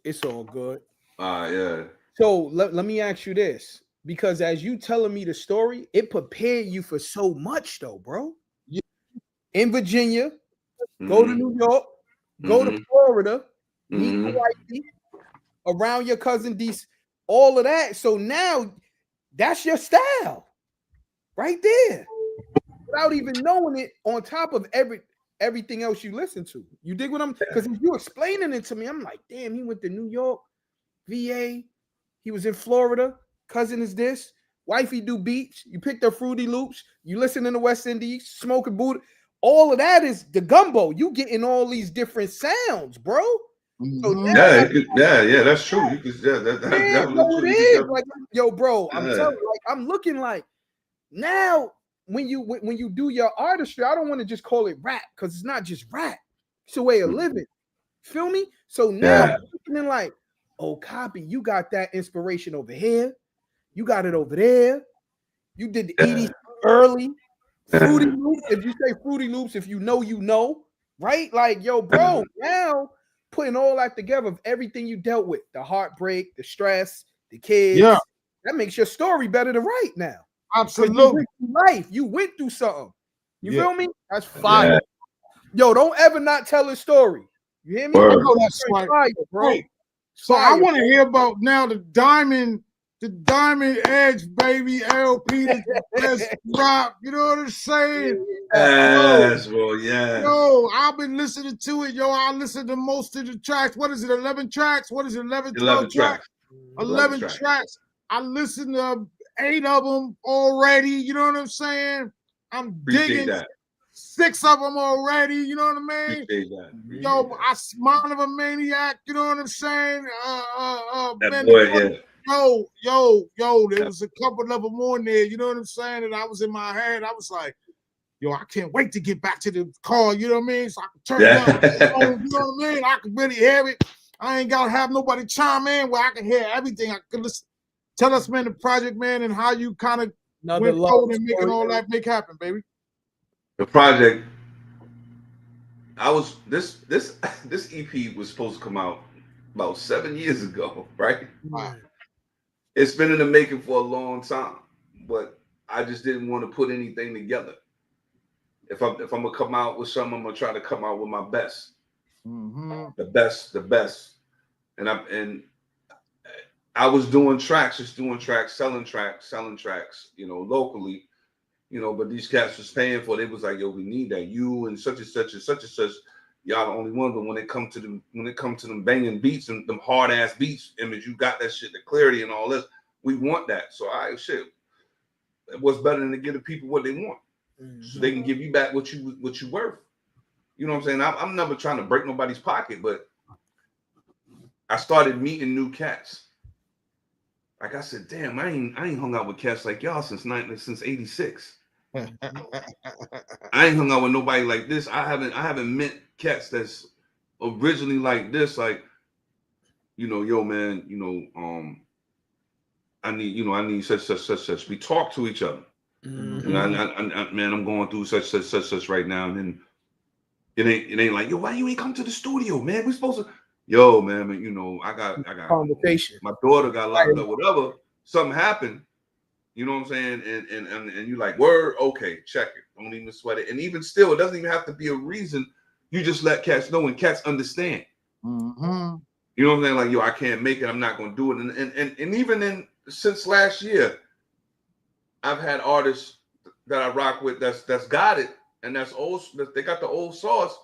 It's all good. Yeah. So let me ask you this, because as you telling me the story, it prepared you for so much, though, bro. Yeah. In Virginia, go to New York, go to Florida, meet the wifey, around your cousin DC, all of that. So now that's your style, right there, without even knowing it. On top of everything else you listen to, you dig what I'm? Because if you explaining it to me, I'm like, damn, he went to New York, VA, he was in Florida. Cousin is this, wifey do beats. You picked up Fruity Loops. You listen in the West Indies, smoking Buddha. All of that is the gumbo. You getting all these different sounds, bro. So yeah, that's true. You can, it is. Like, yo, bro, I'm telling you, like, I'm looking like now when you do your artistry, I don't want to just call it rap, because it's not just rap. It's a way of living. Feel me? So now I'm looking like, oh, Copy, you got that inspiration over here. You got it over there. You did the 80s early. Fruity Loops. If you say Fruity Loops, if you know, right? Like, yo, bro, now putting all that together of everything you dealt with, the heartbreak, the stress, the kids, that makes your story better to write now. Absolutely. You went through something. You feel me? That's fire. Yo, don't ever not tell a story. You hear me? Word. I know that's right. Fire, bro. Hey, so I Fire, want to bro. hear about now the Diamond Edge, baby, LP, the best drop. You know what I'm saying? Yes, bro. Yes. Yo, I've been listening to it. Yo, I listen to most of the tracks. What is it, 11 tracks? What is it, 11, 11 12 tracks? tracks. 11 tracks. tracks. I listened to 8 of them already. You know what I'm saying? I'm Appreciate digging that. 6 of them already. You know what I mean? Appreciate that. Appreciate Yo, that. I Mind of a Maniac. You know what I'm saying? That Man, boy, yeah. yo, there was a couple of them on there. You know what I'm saying? And I was in my head. I was like, yo, I can't wait to get back to the car. You know what I mean? So I can turn it up. You know what I mean? I can really hear it. I ain't gotta have nobody chime in where I can hear everything. I can listen. Tell us, man, the project, man, and how you kind of went forward and making all that make happen, baby. The project. This EP was supposed to come out about 7 years ago, right? Wow. It's been in the making for a long time, but I just didn't want to put anything together. If I'm gonna come out with something, I'm gonna try to come out with my best, the best. And I was doing tracks, selling tracks, you know, locally, you know. But these cats was paying for it. It was like, yo, we need that. You and such and such and such and such. Y'all the only ones. But when it come to them banging beats and them hard ass beats, Image, you got that shit, the clarity and all this. We want that. So shit. What's better than to give the people what they want, so they can give you back what you worth. You know what I'm saying? I'm never trying to break nobody's pocket, but I started meeting new cats. Like I said, damn, I ain't hung out with cats like y'all since '86. I ain't hung out with nobody like this. I haven't met cats that's originally like this. Like, you know, yo, man, you know, I need such. We talk to each other. And man, I'm going through such right now. And then it ain't like, yo, why you ain't come to the studio, man? We supposed to, yo, man, you know, I got Conversation. My daughter got locked up, whatever. Something happened, you know what I'm saying? And you like, word, okay, check it. Don't even sweat it. And even still, it doesn't even have to be a reason. You just let cats know, and cats understand. You know what I'm saying? Like, yo, I can't make it. I'm not gonna do it. And even since last year, I've had artists that I rock with that's got it, and that's old. They got the old sauce,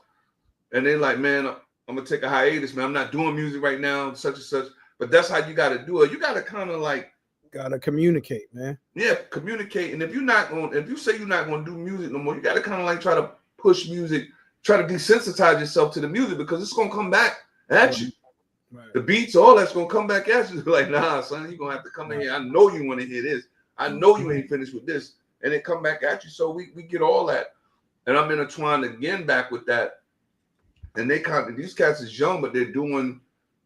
and they're like, man, I'm gonna take a hiatus, man. I'm not doing music right now, such and such. But that's how you got to do it. You got to kind of like communicate, man. Yeah, communicate. And if you say you're not gonna do music no more, you got to kind of like try to push music, try to desensitize yourself to the music, because it's gonna come back at you. Right. The beats, all that's gonna come back at you. Like, nah, son, you're gonna have to come in here. I know you want to hear this. I know you ain't finished with this, and it come back at you. So we get all that, and I'm intertwined again back with that. And these cats is young, but they're doing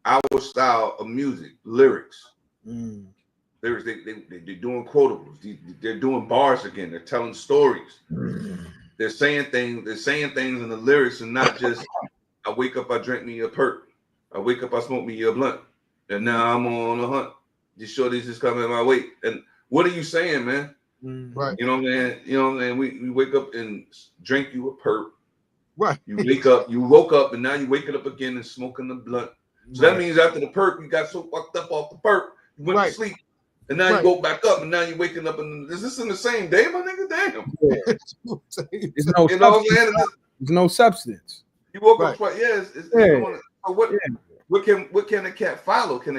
our style of music, lyrics. Lyrics, they're doing quotables. They're doing bars again. They're telling stories. They're saying things. They're saying things in the lyrics, and not just, I wake up, I drink me a perk. I wake up, I smoke me a blunt, and now I'm on a hunt. These shorties just coming my way. And what are you saying, man? Right. You know what I'm saying? You know what I'm saying? We wake up and drink you a perk. Right. You woke up, and now you waking up again and smoking the blunt. So that means after the perk, you got so fucked up off the perk, you went to sleep, and now you go back up, and now you're waking up. And is this in the same day, my nigga? Damn. There's no you know what I'm saying? There's no substance. You woke up twice. Yeah. So what can a cat follow? Can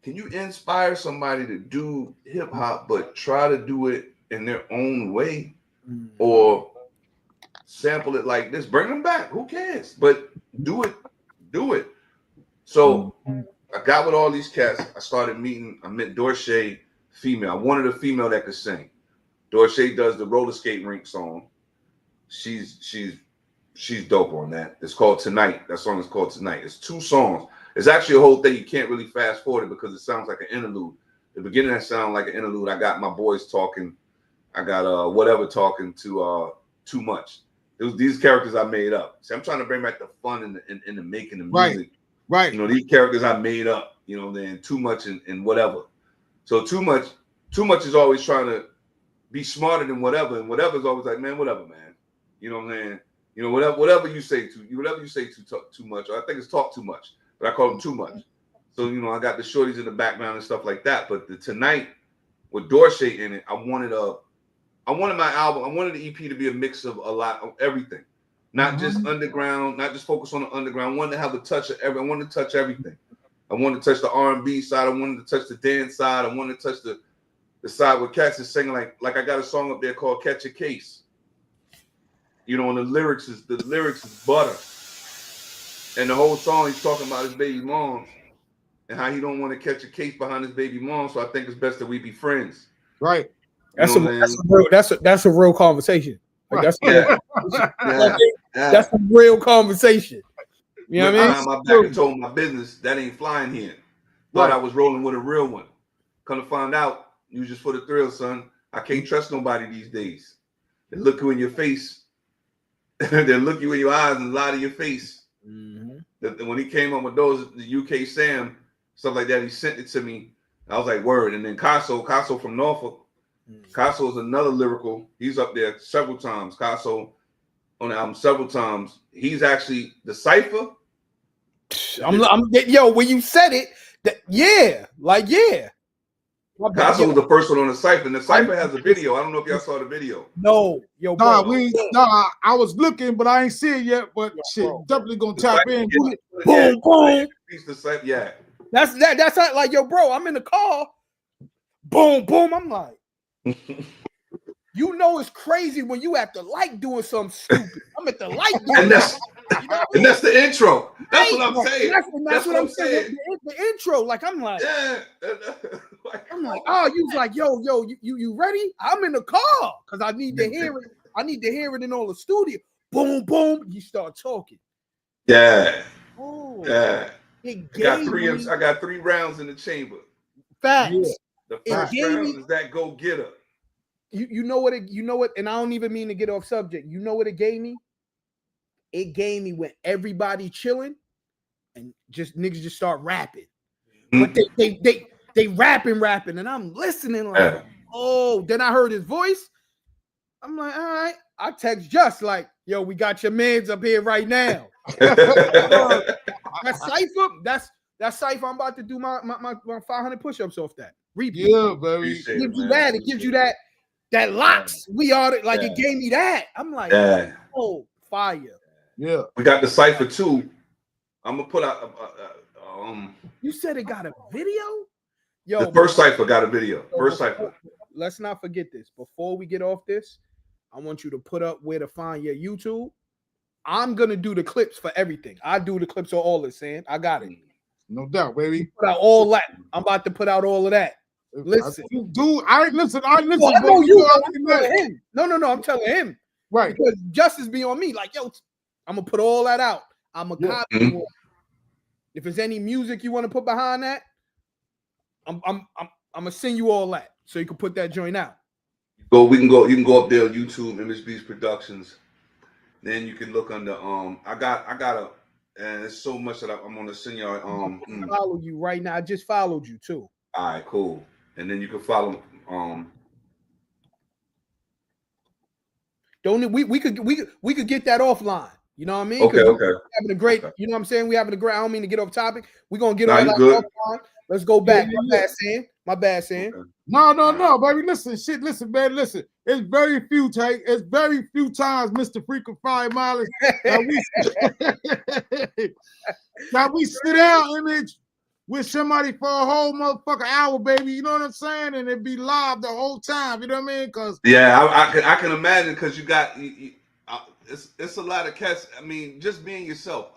you inspire somebody to do hip hop, but try to do it in their own way, or sample it like this? Bring them back. Who cares? But do it. So I got with all these cats. I started meeting. I met Dorshay, female. I wanted a female that could sing. Dorshay does the roller skate rink song. She's dope on that. It's called Tonight. That song is called Tonight. It's 2 songs. It's actually a whole thing. You can't really fast forward it because it sounds like an interlude. The beginning that sounds like an interlude. I got my boys talking. I got whatever talking to Too Much. It was these characters I made up. See, I'm trying to bring back the fun in the making of music. Right. You know, these characters I made up. You know, then Too Much and whatever. So Too Much is always trying to be smarter than whatever, and whatever's always like, man, whatever, man. You know what I'm saying? You know, whatever you say too much. Or I think it's talk too much, but I call them too much. So you know, I got the shorties in the background and stuff like that. But tonight with Dorsey in it, I wanted my album, I wanted the EP to be a mix of a lot of everything, not just underground, not just focus on the underground. I wanted to have a touch of everything. I wanted to touch everything. I wanted to touch the R&B side. I wanted to touch the dance side. I wanted to touch the side where Cats is singing like I got a song up there called "Catch a Case." You know, and the lyrics is butter, and the whole song he's talking about his baby mom and how he don't want to catch a case behind his baby mom. So I think it's best that we be friends. Right. That's a real conversation. Like that's a real conversation. You know what I mean? My back and told my business that ain't flying here. Thought I was rolling with a real one. Come to find out, you was just for the thrill, son. I can't trust nobody these days. They look you in your face. They look you in your eyes and lie to your face. When he came up with those, the UK Sam, stuff like that, he sent it to me. I was like, word. And then Casso from Norfolk. Casso is another lyrical. He's up there several times. Casso on the album several times. He's actually the cipher. Yo, when you said it, Casso was the first one on the cipher, and the cipher has a video. I don't know if y'all saw the video. No, yo, bro. I was looking, but I ain't see it yet. But shit, definitely gonna tap in. Boom, boom. Yeah. That's like, yo, bro. I'm in the car. Boom, boom. I'm like, you know, it's crazy when you at the light doing something stupid. I'm at the light, and that's the intro. That's what I'm saying. That's what I'm saying. The intro, like I'm like, I'm like, oh, you was like, yo, you ready? I'm in the car because I need to hear it. I need to hear it in all the studio. Boom, boom. You start talking. Yeah. Oh, yeah. I got 3 rounds in the chamber. Facts. Yeah. The first round is that go getter. You know what, and I don't even mean to get off subject. You know what it gave me? It gave me when everybody chilling and just niggas just start rapping. But they rapping, and I'm listening like, oh, then I heard his voice. I'm like, all right. I text just like, yo, we got your mans up here right now. That cipher, I'm about to do my 500 push-ups off that. Repeat. Yeah, baby. It gives you that. It gives you that locks. We are like it gave me that. I'm like, oh, fire. Yeah. We got the cipher too. I'm gonna put out You said it got a video? Yo, the first cipher got a video. First cipher. Let's not forget this. Before we get off this, I want you to put up where to find your YouTube. I'm gonna do the clips for everything. I do the clips of all this, Sam. I got it. No doubt, baby. Put out all that. I'm about to put out all of that. Listen, dude. I listen. Well, I know you. I'm telling him. No. I'm telling him. Right. Because justice be on me. Like, yo, I'm gonna put all that out. I'm gonna copy. If there's any music you want to put behind that, I'm gonna send you all that so you can put that joint out. You can go up there on YouTube, EMAGEBEATZZ Productions. Then you can look under I got a, and it's so much that I'm gonna send y'all follow you right now. I just followed you too. All right, cool. And then you can follow Don't we could get that offline. You know what I mean? Okay. Having a great, you know what I'm saying? We having a great, I don't mean to get off topic. We're gonna get all that offline. Let's go back. My bad, Sam. Okay. No, baby. Listen, man. Listen. It's very few times, Mr. Frequent Flyer Mileage, that we sit down, Image, with somebody for a whole motherfucking hour, baby. You know what I'm saying? And it be live the whole time. You know what I mean? Cause I can imagine, because you got it's a lot of cats. I mean, just being yourself.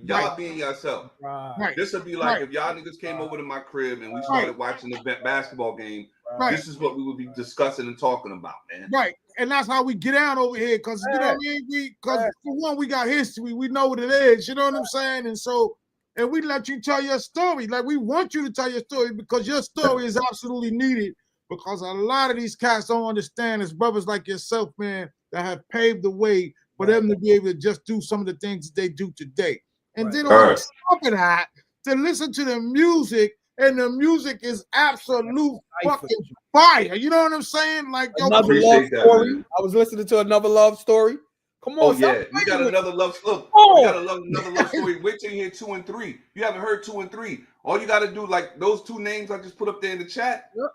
Y'all being yourself. Right. This would be like if y'all niggas came over to my crib and we started watching the basketball game. Right. This is what we would be discussing and talking about, man. Right. And that's how we get out over here. Because, you know what I mean? Because for one, we got history. We know what it is. You know what I'm saying? And so, and we let you tell your story. Like, we want you to tell your story because your story is absolutely needed. Because a lot of these cats don't understand. It's brothers like yourself, man, that have paved the way for them to be able to just do some of the things that they do today. And then on top of that, to listen to the music, and the music is absolute fucking fire. You know what I'm saying? Like, yo, Another Love Story. I was listening to Another Love Story. Come Oh on, stop yeah, we got playing with another love. Look, Oh. we got another love story. Wait till you hear 2 and 3. You haven't heard 2 and 3. All you got to do, like those two names I just put up there in the chat. Yep.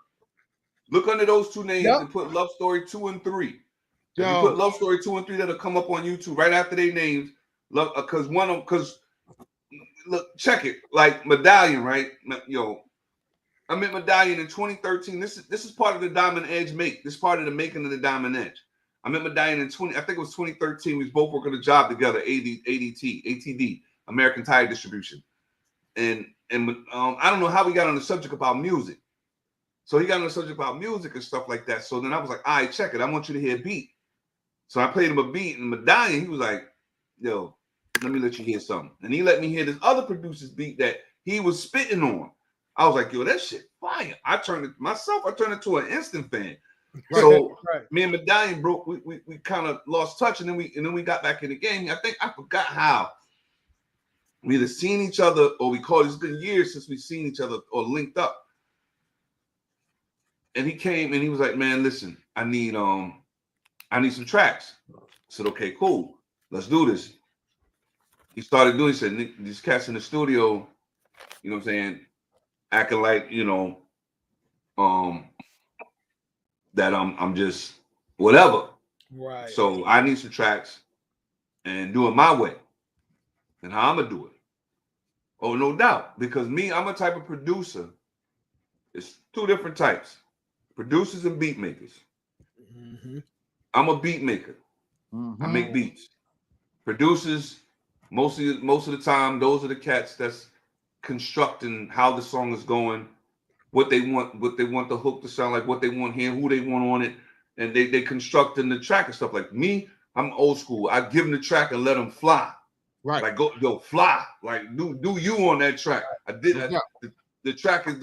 Look under those two names Yep. and put love story 2 and 3. If Yo. you put love story 2 and 3, that'll come up on YouTube right after their names. Love, because look, check it. Like Medallion, right? Yo, I met Medallion in 2013. This is part of the Diamond Edge make. This is part of the making of the Diamond Edge. I met Medallion in I think it was 2013. We was both working a job together, ATD, American Tire Distribution. And I don't know how we got on the subject about music. So he got on the subject about music and stuff like that. So then I was like, all right, check it. I want you to hear a beat. So I played him a beat, and Medallion, he was like, yo, let me let you hear something. And he let me hear this other producer's beat that he was spitting on. I was like, yo, that shit fire. I turned it to an instant fan. So me and Medallion broke, we kind of lost touch, and then we got back in the game. I forgot how. We either seen each other or we called. It's been years since we've seen each other or linked up. And he came and he was like, man, listen, I need some tracks. I said, okay, cool. Let's do this. He started doing, he said, these cats in the studio, you know what I'm saying, acting like, you know, that I'm just whatever. Right. So I need some tracks and do it my way. And how I'm gonna do it. Oh, no doubt. Because I'm a type of producer. It's two different types. Producers and beat makers. Mm-hmm. I'm a beat maker. Mm-hmm. I make beats. Producers, most of the time, those are the cats that's constructing how the song is going, what they want the hook to sound like, what they want here, who they want on it, and they constructing the track and stuff. Like me, I'm old school. I give them the track and let them fly. Right. Like go fly. Like do you on that track. The track is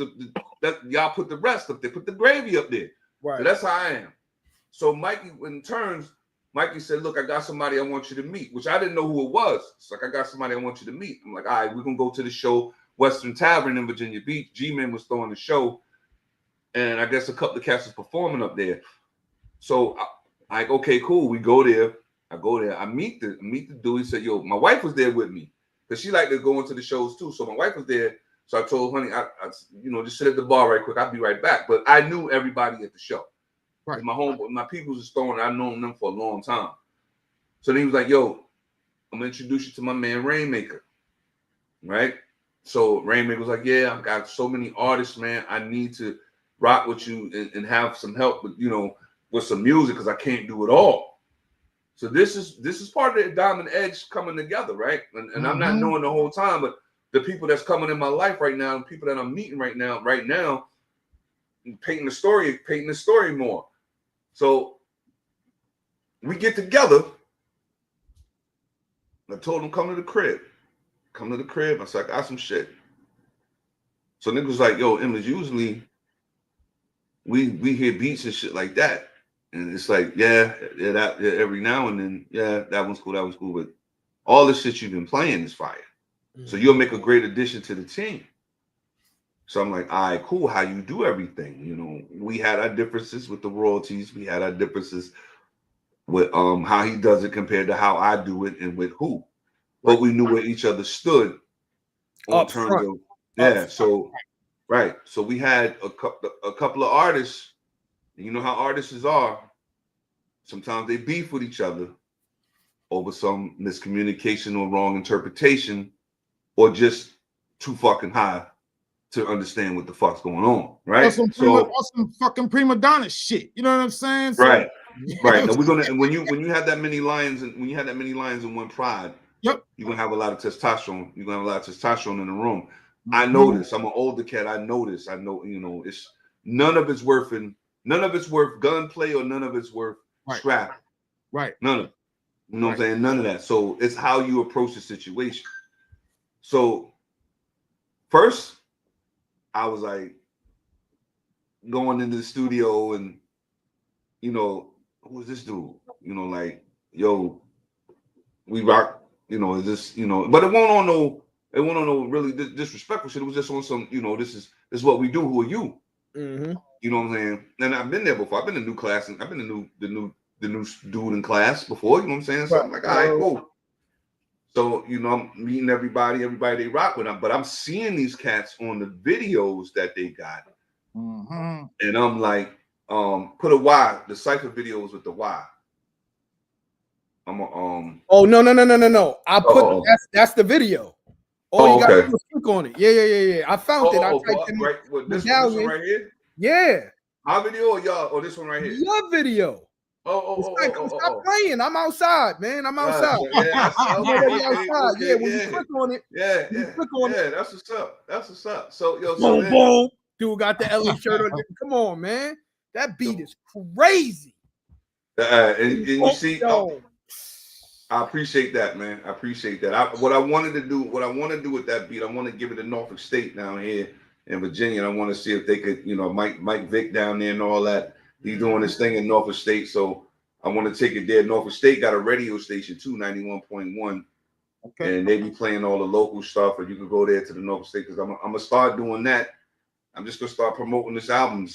that y'all put the rest up there, put the gravy up there. Right. So that's how I am. So Mikey, in turns, Mikey said, look, I got somebody I want you to meet, which I didn't know who it was. It's like, I got somebody I want you to meet. I'm like, all right, we're going to go to the show, Western Tavern in Virginia Beach. G-Man was throwing the show, and I guess a couple of cats was performing up there. So I like, okay, cool. We go there. I go there. I meet the dude. He said, yo, my wife was there with me because she liked to go into the shows too. So my wife was there. So I told honey, I just sit at the bar right quick. I'll be right back. But I knew everybody at the show. Right. My people was throwing. I've known them for a long time. So then he was like, yo, I'm gonna introduce you to my man Rainmaker. Right? So Rainmaker was like, yeah, I've got so many artists, man. I need to rock with you and have some help with, with some music because I can't do it all. So this is part of the Diamond Edge coming together, right? And I'm not knowing the whole time, but the people that's coming in my life right now, and people that I'm meeting right now, painting the story more. So we get together. I told him, come to the crib. I said, I got some shit. So niggas was like, yo, Image, usually we hear beats and shit like that. And it's like, yeah, every now and then, yeah, that one's cool. But all the shit you've been playing is fire. So you'll make a great addition to the team. So I'm like, all right, cool. How you do everything? We had our differences with the royalties. We had our differences with how he does it compared to how I do it and with who. But we knew where each other stood on terms of So right. So we had a couple of artists. You know how artists are. Sometimes they beef with each other over some miscommunication or wrong interpretation, or just too fucking high to understand what the fuck's going on, right? Some fucking prima donna shit. You know what I'm saying? So, right. Now we're gonna, and when you have that many lions in one pride, yep, you're gonna have a lot of testosterone. You're gonna have a lot of testosterone in the room. I know this. I'm an older cat. I know this. I know, it's none of it's worth gunplay or none of it's worth scrap. Right. None of it. You know what I'm saying? None of that. So it's how you approach the situation. So first, I was like going into the studio and, who's this dude? Like, yo, we rock, is this, but it won't on no really disrespectful shit. It was just on some, this is what we do. Who are you? Mm-hmm. You know what I'm saying? And I've been there before. I've been in new class and I've been in the the new dude in class before. You know what I'm saying? So I'm like, all right, cool. So, you know, I'm meeting everybody they rock with them, but I'm seeing these cats on the videos that they got. And I'm like, put a Y, the Cypher videos with the Y. I'm a, Oh, no. I put that's the video. All you gotta do is click on it. Yeah. I found it. I typed in right. Well, this one right here? Yeah. My video or y'all, or this one right here? Your video. Stop playing. I'm outside, man. I'm outside. Yeah, outside. Yeah, when you click on it. Yeah, that's what's up. That's what's up. So, yo, boom, boom. Dude got the LA shirt on. Come on, man. That beat is crazy. And you see, I appreciate that, man. I appreciate that. What I want to do with that beat, I want to give it to Norfolk State down here in Virginia. And I want to see if they could, you know, Mike Vick down there and all that. He's doing this thing in Norfolk State, so I want to take it there. Norfolk State got a radio station too, 91.1, and they be playing all the local stuff. Or you can go there to the Norfolk State because I'm gonna start doing that. I'm just gonna start promoting this album,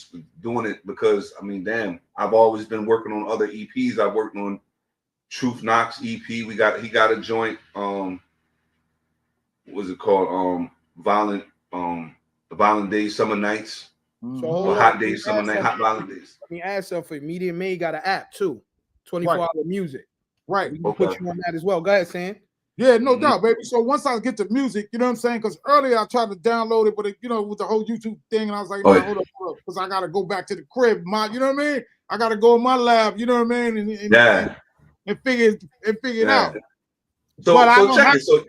doing it because I mean, damn, I've always been working on other EPs. I worked on Truth Knox EP. He got a joint. What was it called? Violent Days, Summer Nights. So hot days, summer night, hot violent days. Let me add something. Media May got an app too, 24-hour music. Right. We can put you on that as well. Go ahead, Sam. Yeah, no doubt, baby. So once I get to music, you know what I'm saying? Because earlier I tried to download it, but it, you know, with the whole YouTube thing, and I was like, no, hold up, because I gotta go back to the crib, you know what I mean? I gotta go in my lab, you know what I mean? And figure it out. So check it. So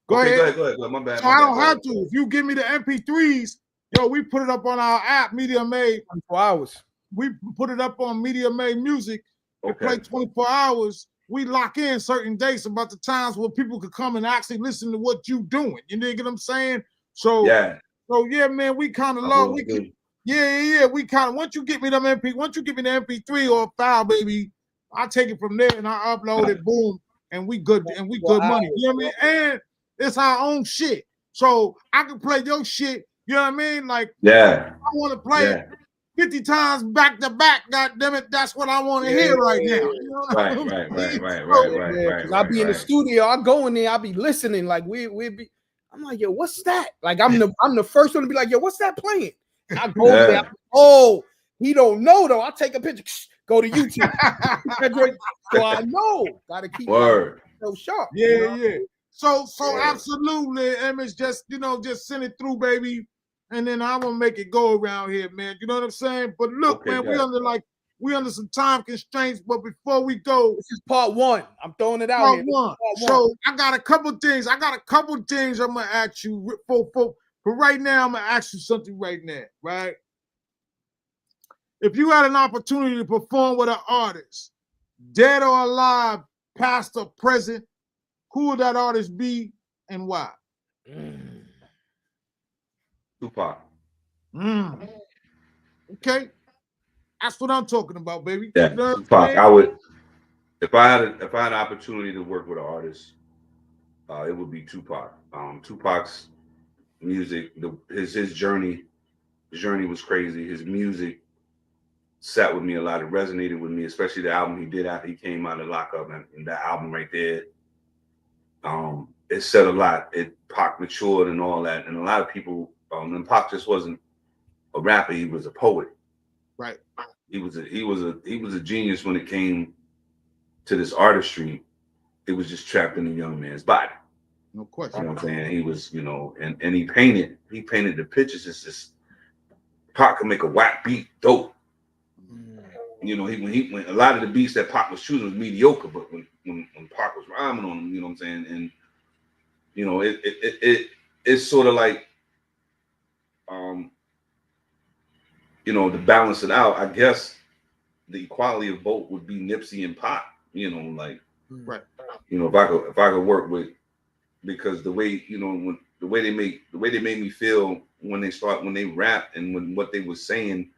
go ahead. My bad. So I don't have to. If you give me the MP3s. Yo, we put it up on our app, Media Made. 24 hours. We put it up on Media Made Music. It play 24 hours. We lock in certain dates about the times where people could come and actually listen to what you doing. You dig what I'm saying? So yeah, man, we kind of low. We kind of once you get me the MP3 or a file, baby, I take it from there and I upload it, boom, and we good money. You know what I mean? And it's our own shit. So I can play your shit. You know what I mean? Like, I want to play it 50 times back to back. God damn it, that's what I want to hear right now. You know Right. I be in the studio. I go in there. I be listening. Like we be. I'm like, yo, what's that? Like I'm the first one to be like, yo, what's that playing? And I go there. Oh, he don't know though. I'll take a picture. Go to YouTube. So I know. Gotta keep so sharp. Yeah. So absolutely, Image. Just just send it through, baby. And then I'm gonna make it go around here, man. You know what I'm saying? But look, man, we under some time constraints. But before we go, this is part one. I'm throwing it out here. Part one. So I got a couple things. I'm gonna ask you for right now. I'm gonna ask you something right now, right? If you had an opportunity to perform with an artist, dead or alive, past or present, who would that artist be and why? Tupac. Okay, that's what I'm talking about, baby. Yeah, you know Tupac. I would, if I had an opportunity to work with an artist, it would be Tupac. Tupac's music, his journey was crazy. His music sat with me a lot. It resonated with me, especially the album he did after he came out of lockup, and that album right there. It said a lot. Pac matured and all that, and a lot of people. And Pac just wasn't a rapper; he was a poet. Right. He was a genius when it came to this artistry. It was just trapped in a young man's body. No question. You know what I'm saying? He was, and he painted the pictures. It's just Pac could make a whack beat dope. When a lot of the beats that Pac was choosing was mediocre, but when Pac was rhyming on them, you know what I'm saying? And it's sort of like to balance it out, I guess the equality of both would be Nipsey and Pac, right. If I could work with, because the way they made me feel when they rapped and what they were saying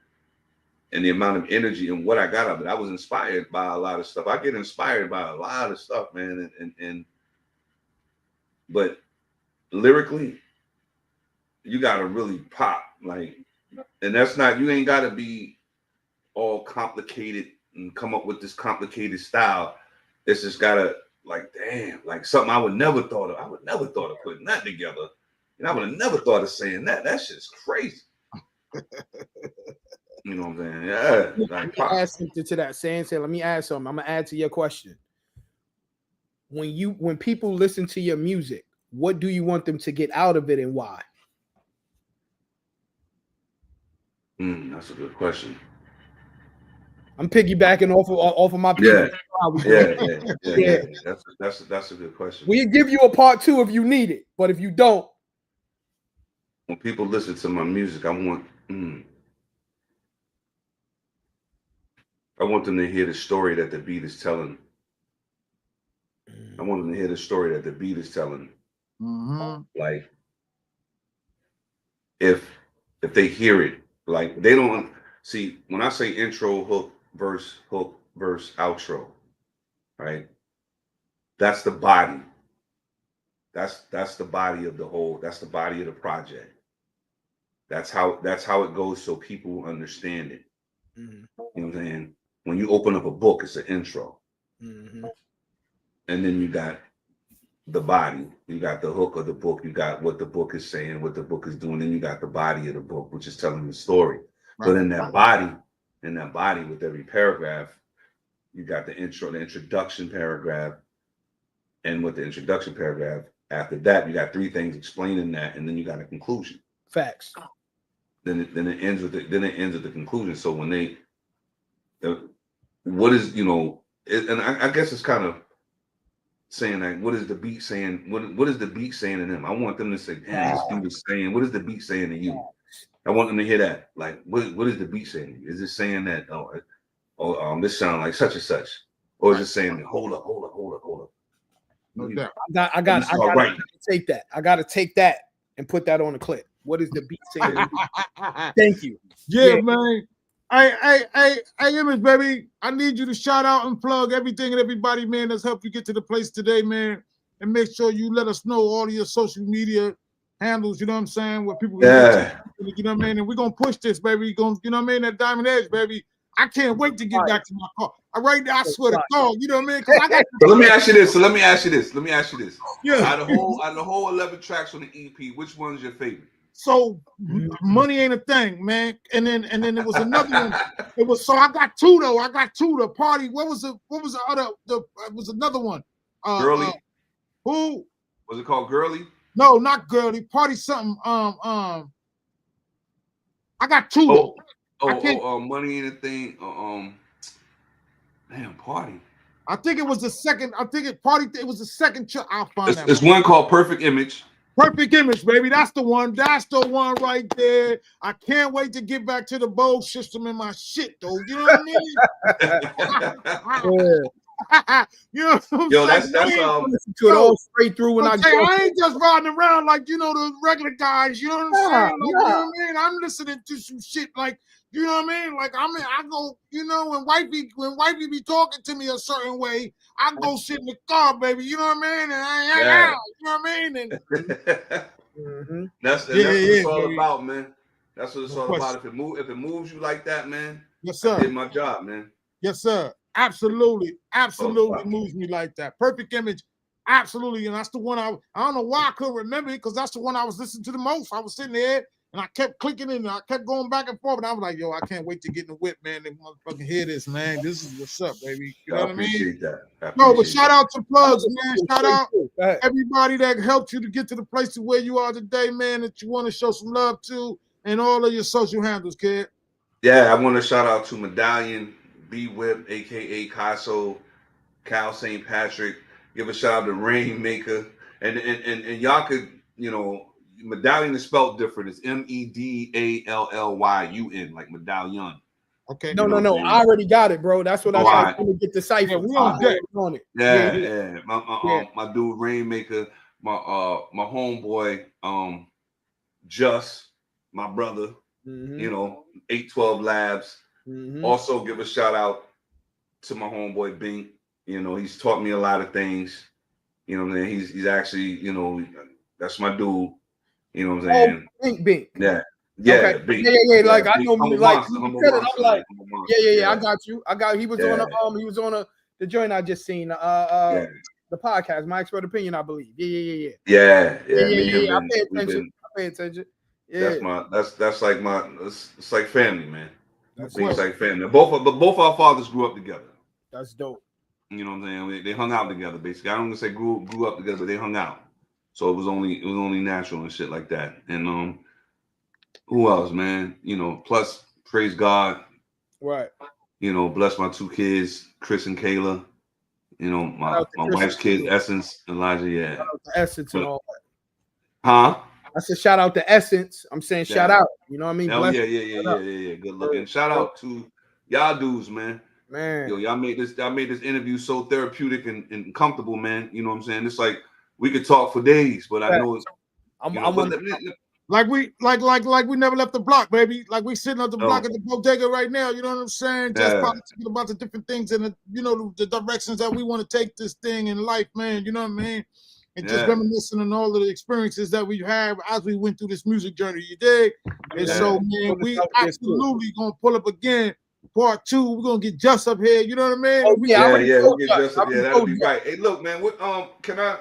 and the amount of energy and what I got of it, I was inspired by a lot of stuff. I get inspired by a lot of stuff, man. But lyrically, you gotta really pop, and that's not, you ain't gotta be all complicated and come up with this complicated style. It's just gotta like, damn, like something I would never thought of. I would never thought of putting that together. And I would have never thought of saying that. That shit's crazy. You know what I'm saying? Yeah. Let me add something to that. Say, let me add something. I'm gonna add to your question. When people listen to your music, what do you want them to get out of it and why? That's a good question. I'm piggybacking off of my people. Yeah. That's a good question. We'll give you a part 2 if you need it, but if you don't, when people listen to my music, I want them to hear the story that the beat is telling. I want them to hear the story that the beat is telling. Like, if they hear it, like they don't see when I say intro, hook, verse, outro, right? That's the body. That's the body of the whole. That's the body of the project. That's how it goes, so people understand it. You know what I'm saying? When you open up a book, it's an intro. And then you got the body, you got the hook of the book, you got what the book is saying, what the book is doing, then you got the body of the book, which is telling the story. Right. But in that body, with every paragraph, you got the intro, the introduction paragraph, and with the introduction paragraph, after that, you got 3 things explaining that, and then you got a conclusion. Facts. Then it ends with the conclusion. So when what is, and I guess it's kind of saying like, what is the beat saying? What is the beat saying to them? I want them to say, damn, this dude is saying, what is the beat saying to you? I want them to hear that. Like, what is the beat saying to you? Is it saying that, this sound like such and such? Or is it saying, hold up? No doubt. I got to take that. I got to take that and put that on the clip. What is the beat saying? Thank you. Yeah, man. Hey, Image, baby. I need you to shout out and plug everything and everybody, man, that's helped you get to the place today, man. And make sure you let us know all of your social media handles, you know what I'm saying? Where people can you know what I mean? And we're gonna push this, baby. You know what I mean? That Diamond Edge, baby. I can't wait to get back to my car. Right now, I swear to God, you know what I mean? Because I got. So let me ask you this. Yeah. Out of the whole 11 tracks on the EP, which one's your favorite? So money ain't a thing, man. And then it was another one. It was I got 2 though. I got 2. The party. What was the other? It was another one. Girly. Who was it called? Girly? No, not Girly. Party something. I got 2. Money ain't a thing. Damn, Party. I think it was the second. I think it was the second. I'll find that. It's one called Perfect Image. Perfect Image, baby. That's the one. That's the one right there. I can't wait to get back to the bowl system in my shit, though. You know what I mean? You know what I'm Yo, saying? that's to it all straight through when I ain't just riding around like the regular guys. You know what I'm saying? Like, you know what I mean? I'm listening to some shit like. You know what I mean? Like I go, when wifey be talking to me a certain way, I go sit in the car, baby. You know what I mean? And you know what I mean? And that's what it's all about, man. That's what it's all about. If it moves you like that, man. Yes, sir. I did my job, man. Yes, sir. Absolutely moves me like that. Perfect Image, absolutely. And that's the one I don't know why I couldn't remember it, because that's the one I was listening to the most. I was sitting there. And I kept clicking in, and I kept going back and forth. And I was like, yo, I can't wait to get in the whip, man. And motherfucking hear this, man. This is what's up, baby. You know what I mean? Appreciate that. No, but shout out to plugs, man. Shout out everybody that helped you to get to the place to where you are today, man, that you want to show some love to, and all of your social handles, kid. Yeah, I want to shout out to Medallion, B-Whip, a.k.a. Casso, Cal St. Patrick. Give a shout out to Rainmaker. And y'all could, Medallion is spelled different. It's MEDALLYUN, like medallion. Okay. No. I already got it, bro. That's what I was trying to get the cipher. Yeah, we on deck. On it. Yeah. My dude Rainmaker, my homeboy, Just, my brother, 812 Labs. Also give a shout out to my homeboy Bink. He's taught me a lot of things. Man, he's actually, that's my dude. You know what I'm saying? Bink. Yeah. Yeah, Okay. big. Yeah. Like I big. know, Humble like Monster, you Humble said it, Monster, I'm like, Humble Monster. yeah. I got you. He was on the joint I just seen. Yeah. The podcast, My Expert Opinion, I believe. Yeah. Yeah. Me and him I been, pay we've attention. been. Yeah. That's like my. It's like family, man. That's Big's what. like family. Both our fathers grew up together. That's dope. You know what I'm saying? They hung out together, basically. I don't want to say grew up together, but they hung out. So it was only natural and shit like that. And who else, man? You know, plus praise God. Right. You know, bless my two kids, Chris and Kayla. You know, my Chris wife's kids, Essence, Elijah. Yeah. Shout out to Essence and all that. Huh? I said shout out to Essence. I'm saying shout out. You know what I mean? Oh Bless yeah. Good looking. Shout out to y'all dudes, man. Man. Yo, y'all made this interview so therapeutic and comfortable, man. You know what I'm saying? It's like we could talk for days, but I know like we never left the block, baby. Like we sitting at the block at the bodega right now. You know what I'm saying? Just talking about the different things and the directions that we want to take this thing in life, man. You know what I mean? And just reminiscing on all of the experiences that we've had as we went through this music journey. You dig? And so, man, we absolutely gonna pull up again. Part 2, we're gonna get Just up here. You know what I mean? We'll get Just up. Yeah, that'll be right. Hey, look, man, how can I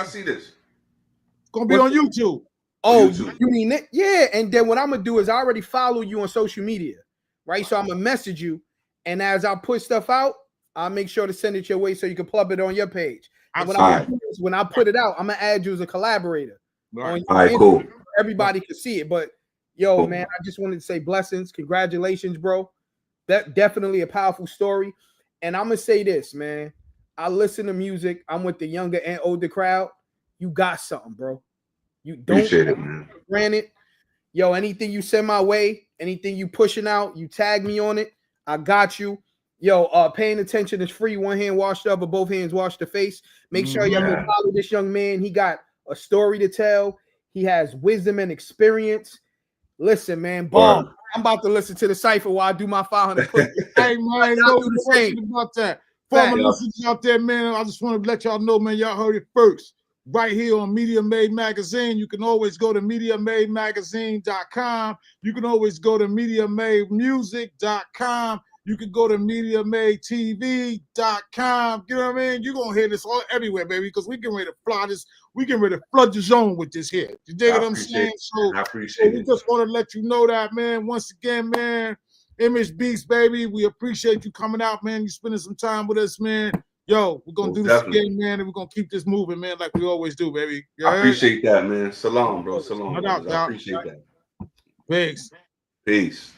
see this? It's gonna be on YouTube. Oh, you mean it? Yeah. And then what I'm gonna do is I already follow you on social media, right? So I'm gonna message you, and as I put stuff out, I'll make sure to send it your way so you can plug it on your page. And when I put it out, I'm gonna add you as a collaborator. All right, cool. Everybody can see it. But man, I just wanted to say blessings, congratulations, bro. That definitely a powerful story. And I'm gonna say this, man. I listen to music. I'm with the younger and older crowd. You got something, bro. You don't appreciate it, man. Granted, anything you send my way, anything you pushing out, you tag me on it. I got you. Paying attention is free. One hand washed up, but both hands wash the face. Make sure y'all go follow this young man. He got a story to tell. He has wisdom and experience. Listen, man, Bob, I'm about to listen to the cipher while I do my 500 push. Hey, man, no question about that. For my listeners out there, man, I just want to let y'all know, man, y'all heard it first. Right here on Media Made Magazine. You can always go to MediaMadeMagazine.com. You can always go to MediaMadeMusic.com. You can go to MediaMadeTV.com. You know what I mean? You're going to hear this all everywhere, baby, because we getting ready to fly this. We getting ready to flood the zone with this here. You dig what I'm saying? I appreciate it. We just want to let you know that, man. Once again, man, EMAGEBEATZZ, baby, we appreciate you coming out, man. You spending some time with us, man. Yo, we're going to do this again, man, and we're going to keep this moving, man, like we always do, baby. I appreciate that, man. Salam, bro. Salam. I appreciate that. Peace. Peace.